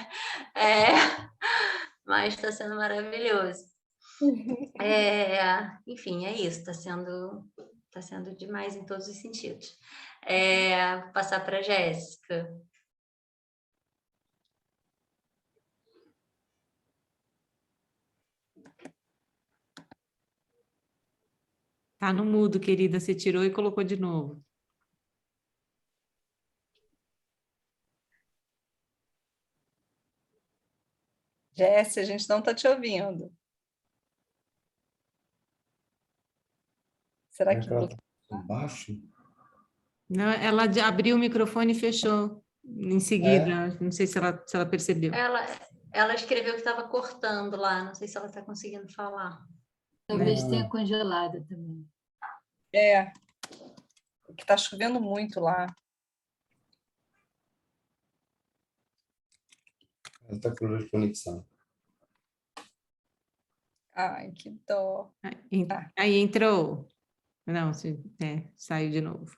Mas está sendo maravilhoso. Enfim, é isso, está sendo demais em todos os sentidos. Vou passar para a Jéssica. Tá no mudo, querida, você tirou e colocou de novo. Jéssica, a gente não está te ouvindo. Será que... Baixo? Não, ela abriu o microfone e fechou em seguida. Não sei se ela percebeu. Ela escreveu que estava cortando lá, não sei se ela está conseguindo falar. Talvez tenha congelado também. Que está chovendo muito lá. Ela está com problema de conexão. Ai, que dó. Aí entrou. Não, saiu de novo.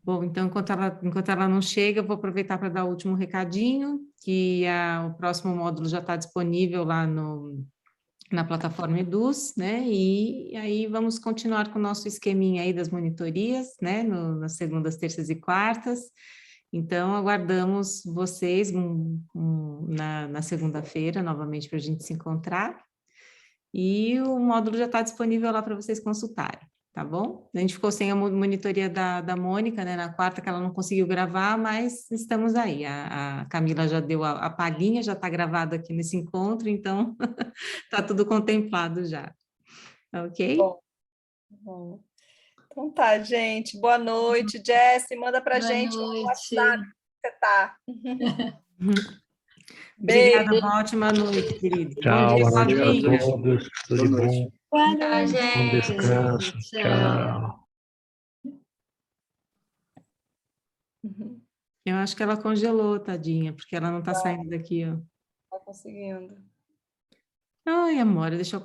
Bom, então, enquanto ela não chega, eu vou aproveitar para dar o último recadinho, que o próximo módulo já está disponível lá na plataforma Eduz, né? E aí vamos continuar com o nosso esqueminha aí das monitorias, né? Nas segundas, terças e quartas. Então, aguardamos vocês na segunda-feira, novamente, para a gente se encontrar. E o módulo já está disponível lá para vocês consultarem, tá bom? A gente ficou sem a monitoria da Mônica, né, na quarta, que ela não conseguiu gravar, mas estamos aí. A Camila já deu a palhinha, já está gravado aqui nesse encontro, então está tudo contemplado já. Ok? Bom. Então tá, gente. Boa noite. Jessie, manda para a gente no WhatsApp que você está. Obrigada, uma ótima noite, querido. Tchau, Bom dia, a todos. Tudo de bom. Tchau, gente. Bom descanso. Tchau. Eu acho que ela congelou, tadinha, porque ela não está saindo daqui, ó. Não está conseguindo. Ai, amor, deixa eu